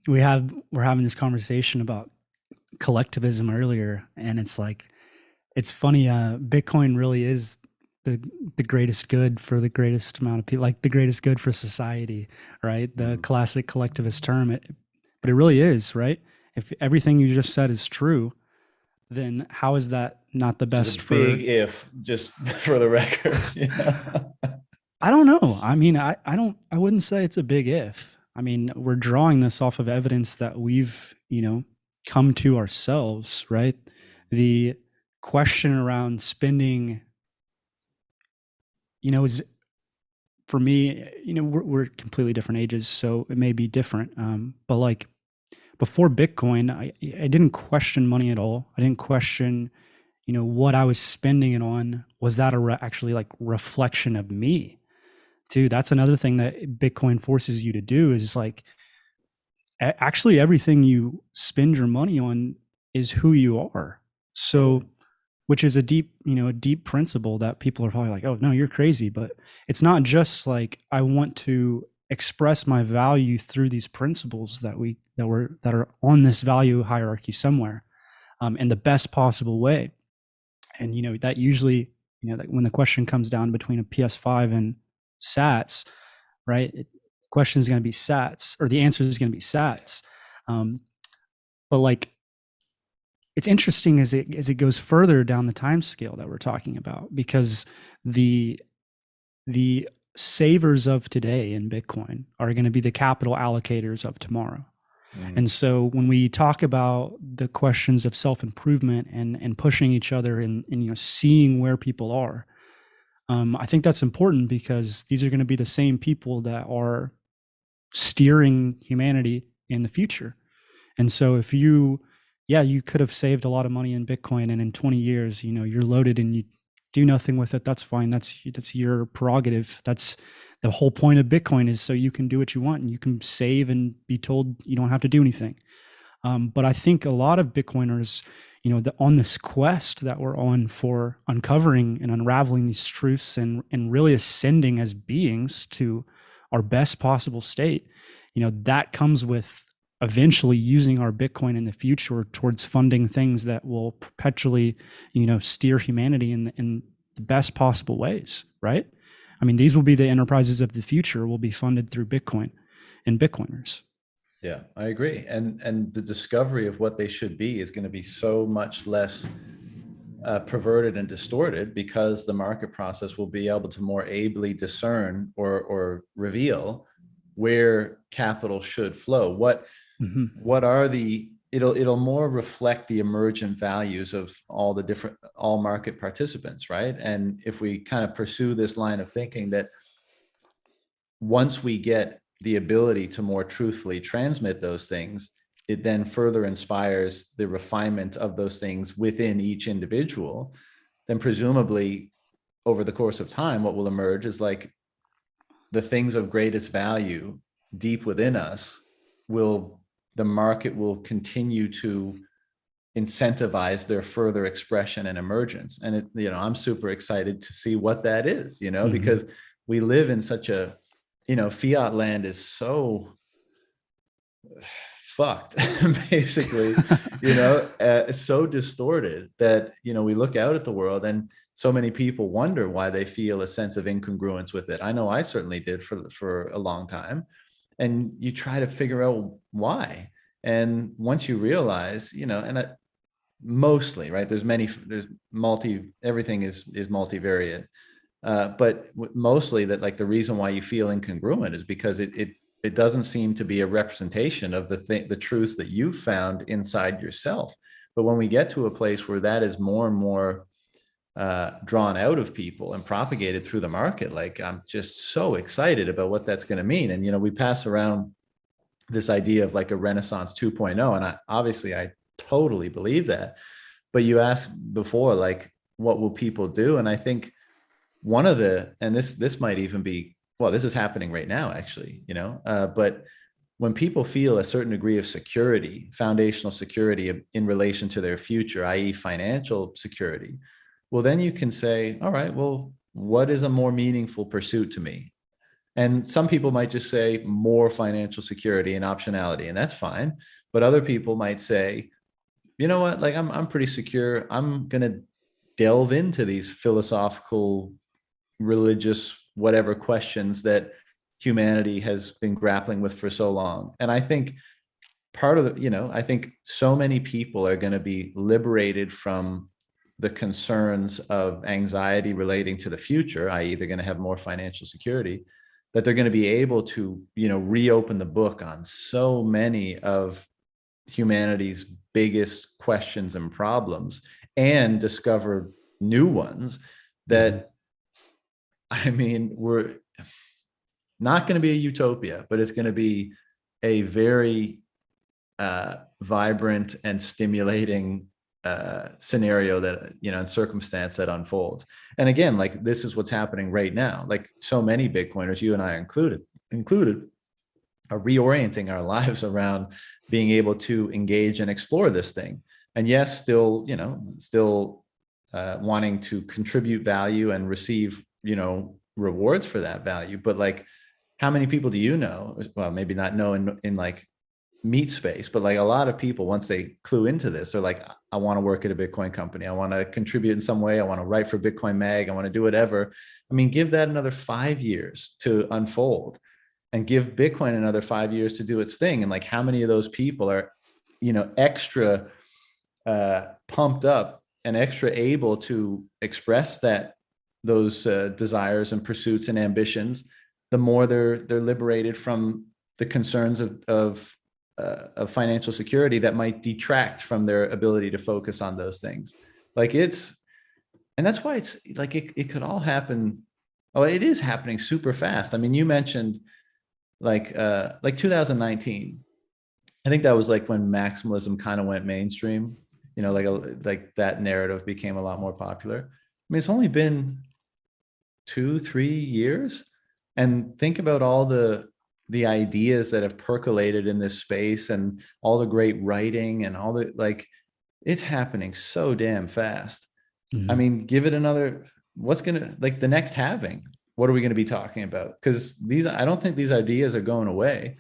We're having this conversation about collectivism earlier, and it's like, it's funny. Bitcoin really is the greatest good for the greatest amount of people, like the greatest good for society, right? The classic collectivist term. But it really is, right? If everything you just said is true, then how is that not the best for? Big if, just for the record. I don't know. I mean, I wouldn't say it's a big if. I mean, we're drawing this off of evidence that we've, come to ourselves, right? The question around spending, is, for me, we're completely different ages, so it may be different. But like before Bitcoin, I didn't question money at all. I didn't question, what I was spending it on. Was that actually like reflection of me? Too. That's another thing that Bitcoin forces you to do, is like, actually everything you spend your money on is who you are. So, which is a deep principle that people are probably like, oh no, you're crazy. But it's not just like, I want to express my value through these principles that are on this value hierarchy somewhere, in the best possible way. And that usually, that when the question comes down between a PS5 and sats, right? The question is going to be sats, or the answer is going to be sats. But like, it's interesting as it goes further down the time scale that we're talking about, because the savers of today in Bitcoin are going to be the capital allocators of tomorrow. And so when we talk about the questions of self-improvement and pushing each other and seeing where people are, I think that's important, because these are going to be the same people that are steering humanity in the future. And so if you could have saved a lot of money in Bitcoin, and in 20 years, you're loaded and you do nothing with it. That's fine. That's your prerogative. That's the whole point of Bitcoin, is so you can do what you want and you can save and be told you don't have to do anything. But I think a lot of Bitcoiners, on this quest that we're on for uncovering and unraveling these truths and really ascending as beings to our best possible state, that comes with eventually using our Bitcoin in the future towards funding things that will perpetually, steer humanity in the best possible ways, right? I mean, these will be the enterprises of the future, will be funded through Bitcoin and Bitcoiners. Yeah, I agree. And the discovery of what they should be is going to be so much less perverted and distorted, because the market process will be able to more ably discern or reveal where capital should flow. What are it'll more reflect the emergent values of all market participants, right? And if we kind of pursue this line of thinking, that once we get the ability to more truthfully transmit those things, it then further inspires the refinement of those things within each individual, then presumably over the course of time, what will emerge is like the things of greatest value deep within us the market will continue to incentivize their further expression and emergence. And I'm super excited to see what that is, because we live in such a, fiat land is so fucked, basically, so distorted that, we look out at the world and so many people wonder why they feel a sense of incongruence with it. I know I certainly did for a long time. And you try to figure out why. And once you realize, mostly, right, everything is multivariate. But mostly that, like, the reason why you feel incongruent is because it doesn't seem to be a representation of the truths that you've found inside yourself. But when we get to a place where that is more and more drawn out of people and propagated through the market, like, I'm just so excited about what that's going to mean. And, we pass around this idea of like a Renaissance 2.0, and I totally believe that. But you asked before, like, what will people do? And I think and this might even be, well, this is happening right now, actually, but when people feel a certain degree of security, foundational security in relation to their future, i.e. financial security, well, then you can say, all right, well, what is a more meaningful pursuit to me? And some people might just say more financial security and optionality, and that's fine. But other people might say, you know what, like, I'm pretty secure. I'm going to delve into these philosophical, religious, whatever questions that humanity has been grappling with for so long. And I think part of I think so many people are going to be liberated from the concerns of anxiety relating to the future, i.e. they're going to have more financial security, that they're going to be able to, reopen the book on so many of humanity's biggest questions and problems, and discover new ones that, I mean, we're not going to be a utopia, but it's going to be a very vibrant and stimulating scenario that, and circumstance that unfolds. And again, like, this is what's happening right now. Like, so many Bitcoiners, you and I included, are reorienting our lives around being able to engage and explore this thing. And yes, still wanting to contribute value and receive, rewards for that value. But, like, how many people do you know? Well, maybe not know in like meat space, but like a lot of people, once they clue into this, they're like, I want to work at a Bitcoin company. I want to contribute in some way. I want to write for Bitcoin Mag. I want to do whatever. I mean, give that another 5 years to unfold, and give Bitcoin another 5 years to do its thing. And, like, how many of those people are, extra pumped up and extra able to express those desires and pursuits and ambitions, the more they're liberated from the concerns of financial security that might detract from their ability to focus on those things. Like, and that's why it's like, it could all happen. Oh, it is happening super fast. I mean, you mentioned like 2019. I think that was like when maximalism kind of went mainstream, like that narrative became a lot more popular. I mean, it's only been 2-3 years, and think about all the ideas that have percolated in this space, and all the great writing, and all the, like, it's happening so damn fast. I mean, give it another, what's gonna, like, the next halving, what are we going to be talking about? Because I don't think these ideas are going away.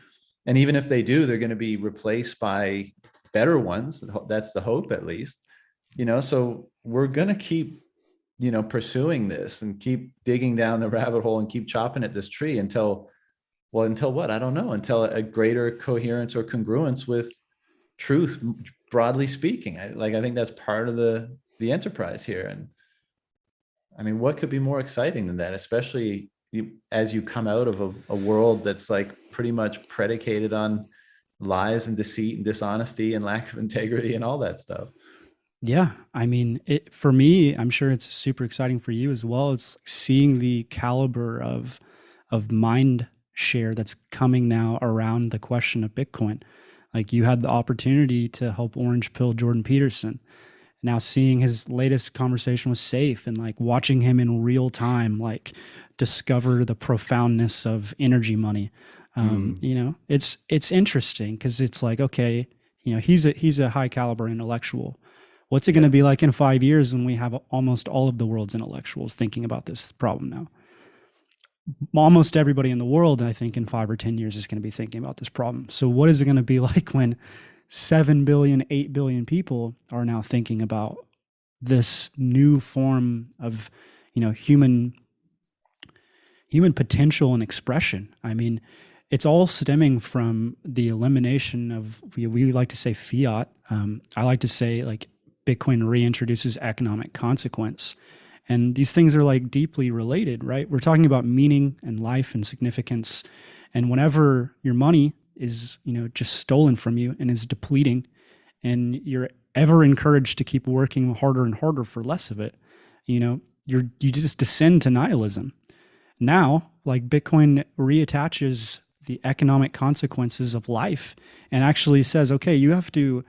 And even if they do, they're going to be replaced by better ones. That's the hope, at least. So we're going to keep, pursuing this, and keep digging down the rabbit hole, and keep chopping at this tree until what? I don't know. Until a greater coherence or congruence with truth, broadly speaking. I think that's part of the enterprise here. And I mean, what could be more exciting than that, especially as you come out of a world that's like pretty much predicated on lies and deceit and dishonesty and lack of integrity and all that stuff. Yeah, I mean, for me, I'm sure it's super exciting for you as well. It's seeing the caliber of mind share that's coming now around the question of Bitcoin. Like, you had the opportunity to help orange pill Jordan Peterson. Now seeing his latest conversation with Safe, and like watching him in real time, like discover the profoundness of energy money. It's interesting, because it's like, okay, he's a high caliber intellectual. What's it going to be like in 5 years when we have almost all of the world's intellectuals thinking about this problem now? Almost everybody in the world, I think, in 5 or 10 years is going to be thinking about this problem. So what is it going to be like when 7 billion, 8 billion people are now thinking about this new form of, human potential and expression? I mean, it's all stemming from the elimination of, we like to say fiat. I like to say, like, Bitcoin reintroduces economic consequence. And these things are like deeply related, right? We're talking about meaning and life and significance. And whenever your money is, just stolen from you and is depleting, and you're ever encouraged to keep working harder and harder for less of it, you just descend to nihilism. Now, like, Bitcoin reattaches the economic consequences of life and actually says, okay, you have to,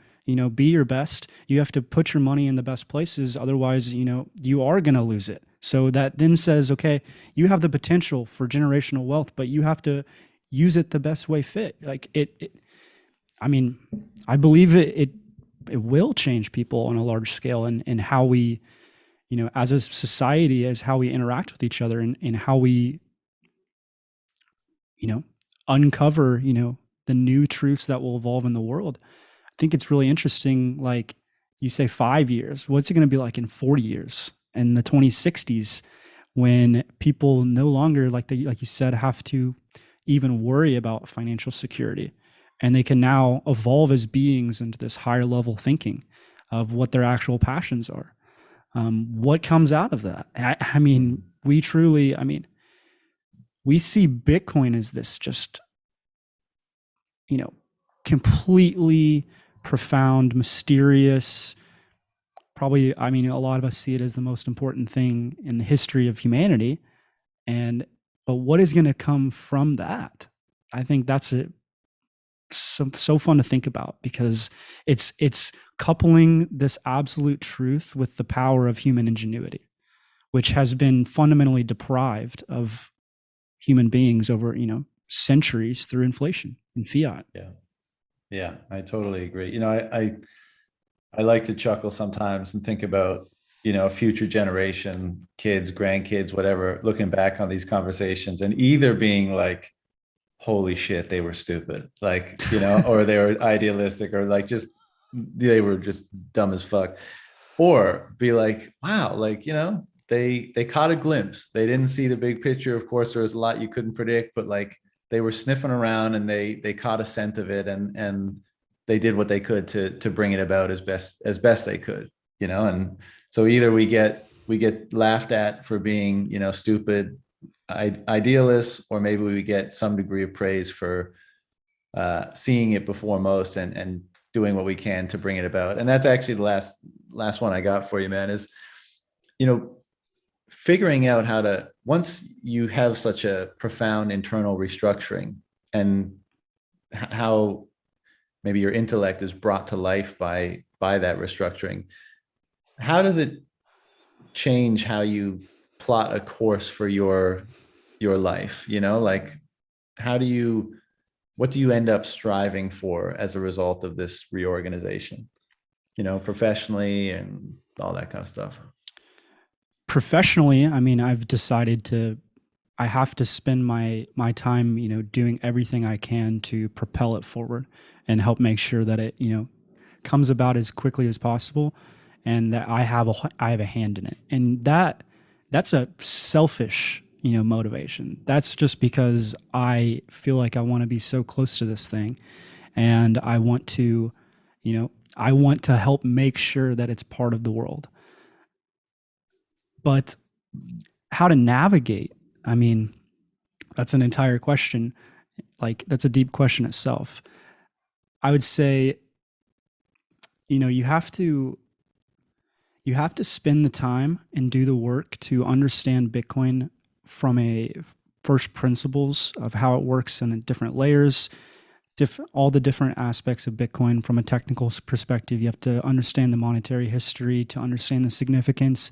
be your best. You have to put your money in the best places. Otherwise, you are going to lose it. So that then says, okay, you have the potential for generational wealth, but you have to use it the best way fit. Like I mean, I believe it will change people on a large scale, and how we, as a society, as how we interact with each other, and how we, you know, uncover, the new truths that will evolve in the world. I think it's really interesting. Like, you say 5 years, what's it going to be like in 40 years, in the 2060s, when people no longer, like you said, have to even worry about financial security, and they can now evolve as beings into this higher level thinking of what their actual passions are. What comes out of that? I mean, we truly, I mean, we see Bitcoin as this just, you know, completely profound, mysterious, probably, I mean, a lot of us see it as the most important thing in the history of humanity. And, but what is going to come from that? I think that's so fun to think about, because it's coupling this absolute truth with the power of human ingenuity, which has been fundamentally deprived of human beings over, centuries through inflation and fiat. Yeah. Yeah, I totally agree. I like to chuckle sometimes and think about, a future generation, kids, grandkids, whatever, looking back on these conversations and either being like, holy shit, they were stupid, like, or they were idealistic, or like just they were just dumb as fuck, or be like, wow, like, they caught a glimpse. They didn't see the big picture. Of course, there was a lot you couldn't predict, but like they were sniffing around and they caught a scent of it, and they did what they could to bring it about as best they could, and so either we get laughed at for being, stupid idealists, or maybe we get some degree of praise for seeing it before most, and doing what we can to bring it about. And that's actually the last one I got for you, man, is, you know, figuring out how to, once you have such a profound internal restructuring, and how maybe your intellect is brought to life by that restructuring, how does it change how you plot a course for your life? Like, how do you what do you end up striving for as a result of this reorganization, professionally and all that kind of stuff? Professionally, I mean, I've decided I have to spend my time, doing everything I can to propel it forward and help make sure that it, comes about as quickly as possible, and that I have a hand in it. And that's a selfish, motivation. That's just because I feel like I want to be so close to this thing, and I want to help make sure that it's part of the world. But how to navigate, I mean, that's an entire question. Like, that's a deep question itself. I would say, you have to spend the time and do the work to understand Bitcoin from a first principles of how it works in different layers, all the different aspects of Bitcoin from a technical perspective. You have to understand the monetary history to understand the significance,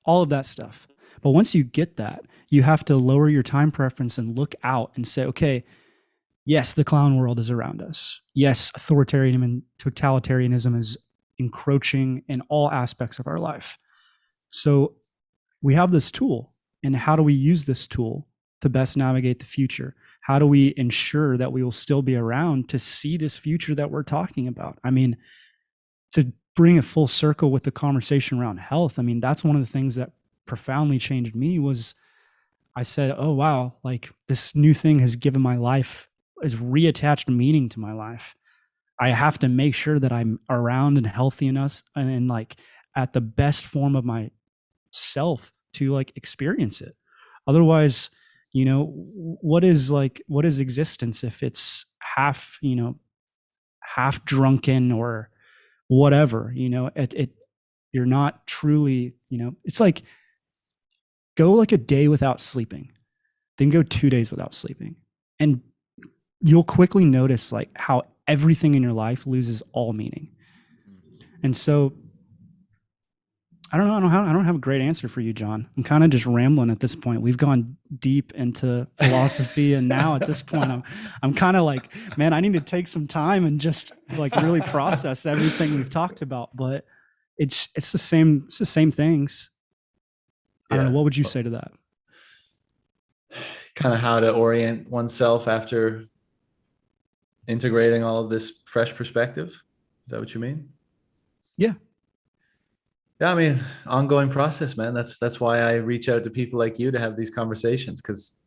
all of that stuff. But once you get that, you have to lower your time preference and look out and say, okay, yes, the clown world is around us. Yes, authoritarianism and totalitarianism is encroaching in all aspects of our life. So we have this tool, and how do we use this tool to best navigate the future? How do we ensure that we will still be around to see this future that we're talking about? I mean, to bring a full circle with the conversation around health, I mean, that's one of the things that profoundly changed me. Was I said, oh, wow, like, this new thing has given my life, has reattached meaning to my life. I have to make sure that I'm around and healthy enough, and like at the best form of myself to like experience it. Otherwise, what is existence if it's half, half drunken or whatever, you're not truly, it's like go like a day without sleeping, then go 2 days without sleeping. And you'll quickly notice like how everything in your life loses all meaning. And so I don't have a great answer for you, John. I'm kind of just rambling at this point. We've gone deep into philosophy, and now at this point, I'm kind of like, man, I need to take some time and just like really process everything we've talked about. But it's the same things. I don't know. Yeah. What would you say to that? Kind of how to orient oneself after integrating all of this fresh perspective. Is that what you mean? Yeah. Yeah, I mean, ongoing process, man. That's why I reach out to people like you to have these conversations, because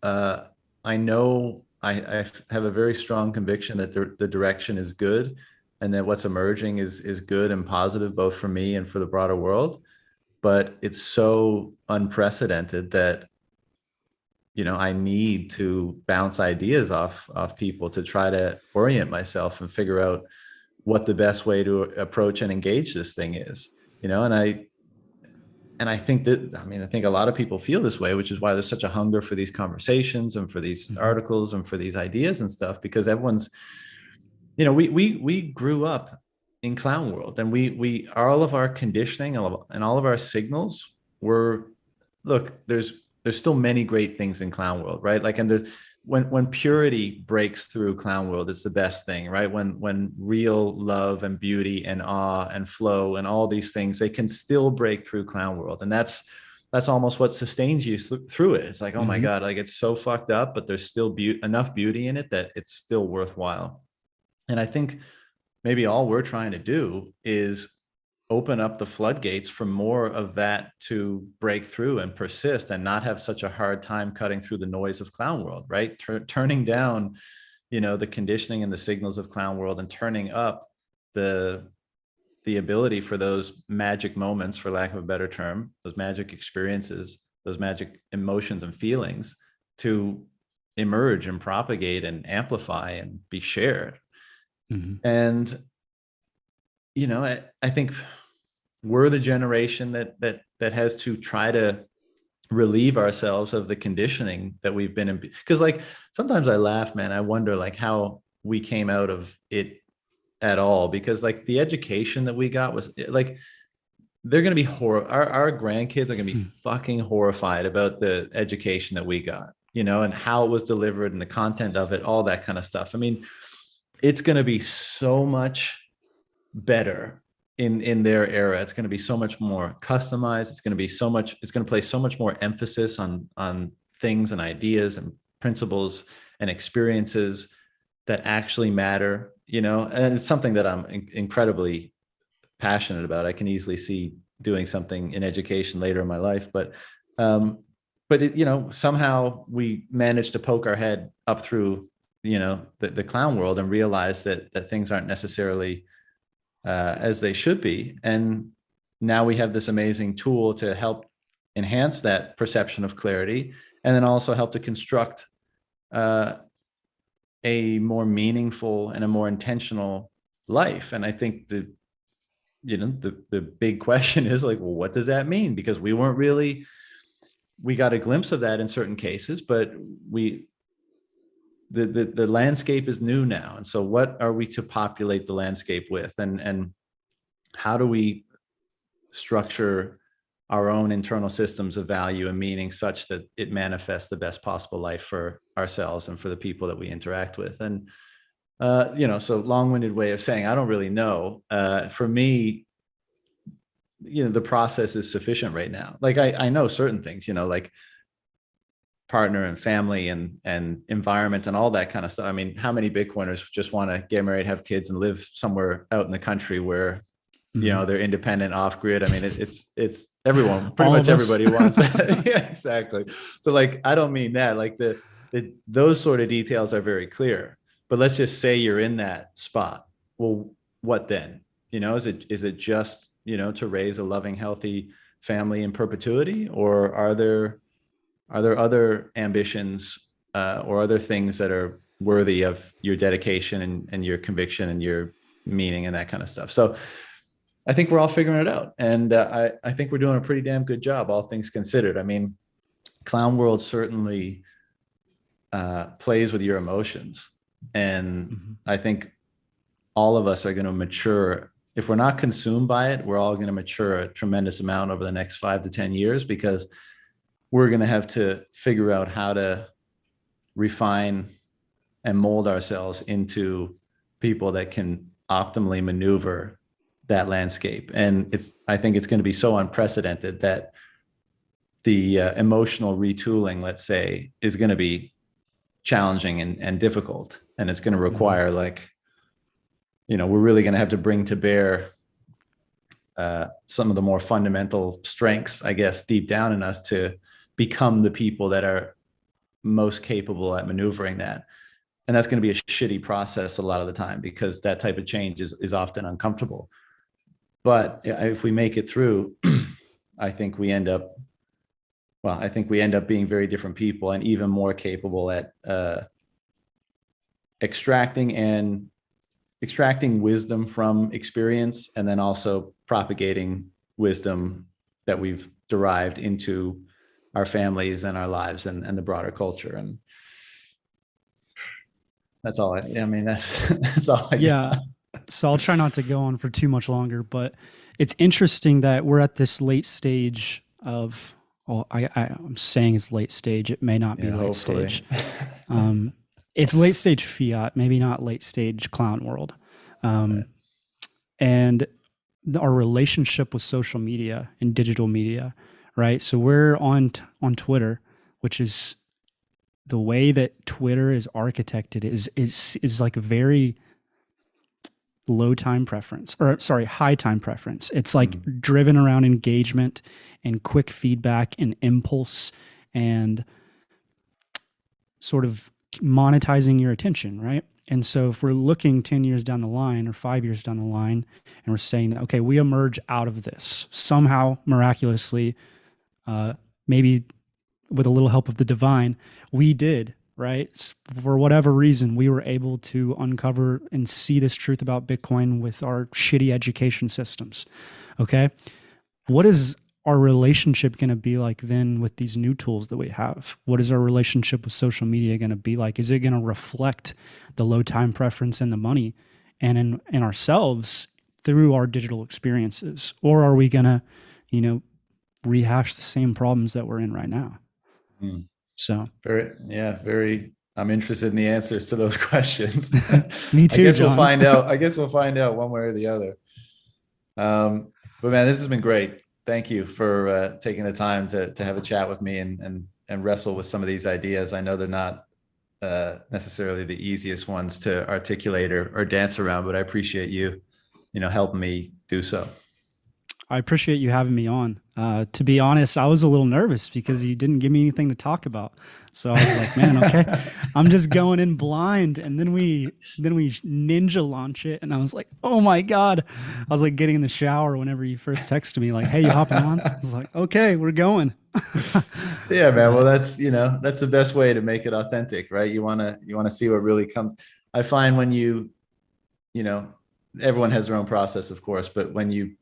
I know I have a very strong conviction that the direction is good, and that what's emerging is good and positive, both for me and for the broader world. But it's so unprecedented that I need to bounce ideas off people to try to orient myself and figure out what the best way to approach and engage this thing is. And I think that, I mean, I think a lot of people feel this way, which is why there's such a hunger for these conversations and for these Mhm. articles and for these ideas and stuff, because everyone's, we grew up in clown world, and we all of our conditioning and all of our signals were, look, there's still many great things in clown world, right? Like, and there's, when purity breaks through clown world, it's the best thing, right? When real love and beauty and awe and flow and all these things, they can still break through clown world. And that's almost what sustains you through it. It's like, oh my Mhm. God, like it's so fucked up, but there's still enough beauty in it that it's still worthwhile. And I think maybe all we're trying to do is open up the floodgates for more of that to break through and persist, and not have such a hard time cutting through the noise of clown world, right? Turning down, the conditioning and the signals of clown world, and turning up the ability for those magic moments, for lack of a better term, those magic experiences, those magic emotions and feelings, to emerge and propagate and amplify and be shared. Mhm. And I think we're the generation that has to try to relieve ourselves of the conditioning that we've been in. Because like sometimes I laugh, man. I wonder like how we came out of it at all, because like the education that we got was like, they're going to be our grandkids are going to be Mhm. fucking horrified about the education that we got, and how it was delivered and the content of it, all that kind of stuff. I mean, it's going to be so much better in their era. It's going to be so much more customized. It's going to place so much more emphasis on things and ideas and principles and experiences that actually matter, and it's something that I'm incredibly passionate about. I can easily see doing something in education later in my life, um but somehow we managed to poke our head up through the clown world and realize that things aren't necessarily as they should be. And now we have this amazing tool to help enhance that perception of clarity, and then also help to construct uh, a more meaningful and a more intentional life. And I think the big question is like, well, what does that mean? Because we got a glimpse of that in certain cases, but the landscape is new now. And so what are we to populate the landscape with? And how do we structure our own internal systems of value and meaning such that it manifests the best possible life for ourselves and for the people that we interact with? And so long-winded way of saying I don't really know. For me, the process is sufficient right now. Like I know certain things, like partner and family and environment and all that kind of stuff. I mean, how many Bitcoiners just want to get married, have kids, and live somewhere out in the country where Mhm. they're independent, off grid? I mean, it's everyone, pretty All much of us. everybody wants that. Yeah, exactly. So like, I don't mean that. Like those sort of details are very clear. But let's just say you're in that spot. Well, what then? Is it just to raise a loving, healthy family in perpetuity, or are there other ambitions or other things that are worthy of your dedication and your conviction and your meaning and that kind of stuff? So I think we're all figuring it out, and I think we're doing a pretty damn good job, all things considered. I mean, clown world certainly plays with your emotions, and Mhm. I think all of us are going to mature. If we're not consumed by it, we're all going to mature a tremendous amount over the next 5 to 10 years, because we're going to have to figure out how to refine and mold ourselves into people that can optimally maneuver that landscape. And I think it's going to be so unprecedented that the emotional retooling, let's say, is going to be challenging and difficult. And it's going to Mhm. require, like, we're really going to have to bring to bear some of the more fundamental strengths, I guess, deep down in us to become the people that are most capable at maneuvering that. And that's going to be a shitty process a lot of the time, because that type of change is often uncomfortable. But if we make it through, I think we end up, I think we end up being very different people and even more capable at extracting and extracting wisdom from experience, and then also propagating wisdom that we've derived into our families and our lives and the broader culture. And that's all I mean, that's all I Yeah. got. So I'll try not to go on for too much longer, but it's interesting that we're at this late stage of, well, I'm saying it's late stage. It may not be Yeah, late hopefully. stage. Um, it's late stage fiat, maybe not late stage clown world. Um, and our relationship with social media and digital media, right? So we're on Twitter, which is the way that Twitter is architected is like a very low time preference, or sorry, high time preference. It's like Mm. driven around engagement and quick feedback and impulse and sort of monetizing your attention, right? And so if we're looking 10 years down the line or 5 years down the line, and we're saying that, okay, we emerge out of this somehow miraculously, uh, maybe with a little help of the divine, we did, right? For whatever reason, we were able to uncover and see this truth about Bitcoin with our shitty education systems. Okay. What is our relationship going to be like then with these new tools that we have? What is our relationship with social media going to be like? Is it going to reflect the low time preference and the money and in ourselves through our digital experiences? Or are we going to, you know, rehash the same problems that we're in right now? Mm. So Very. I'm interested in the answers to those questions. me I too, guess we'll John. find out. I guess we'll find out one way or the other. But man, this has been great. Thank you for taking the time to have a chat with me and wrestle with some of these ideas. I know they're not necessarily the easiest ones to articulate or dance around, but I appreciate you, helping me do so. I appreciate you having me on. To be honest, I was a little nervous because you didn't give me anything to talk about. So I was like, man, okay, I'm just going in blind. And then we ninja launch it. And I was like, oh my God. I was like getting in the shower whenever you first texted me, like, hey, you hopping on? I was like, okay, we're going. Yeah, man. Well, But that's the best way to make it authentic, right? You want to see what really comes. I find you know, everyone has their own process, of course, but when you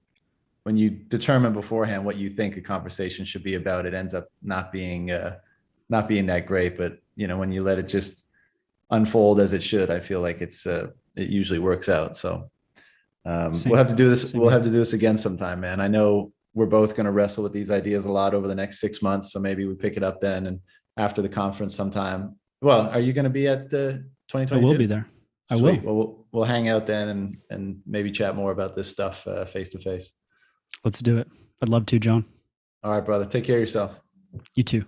determine beforehand what you think a conversation should be about, it ends up not being that great. But when you let it just unfold as it should, I feel like it usually works out. So we'll same have to do this. same We'll here. have to do this again sometime, man. I know we're both going to wrestle with these ideas a lot over the next 6 months. So maybe we pick it up then and after the conference sometime. Well, are you going to be at the I will be 2022? there. I will. Sweet. Well, we'll hang out then and maybe chat more about this stuff face to face. Let's do it. I'd love to, John. All right, brother. Take care of yourself. You too.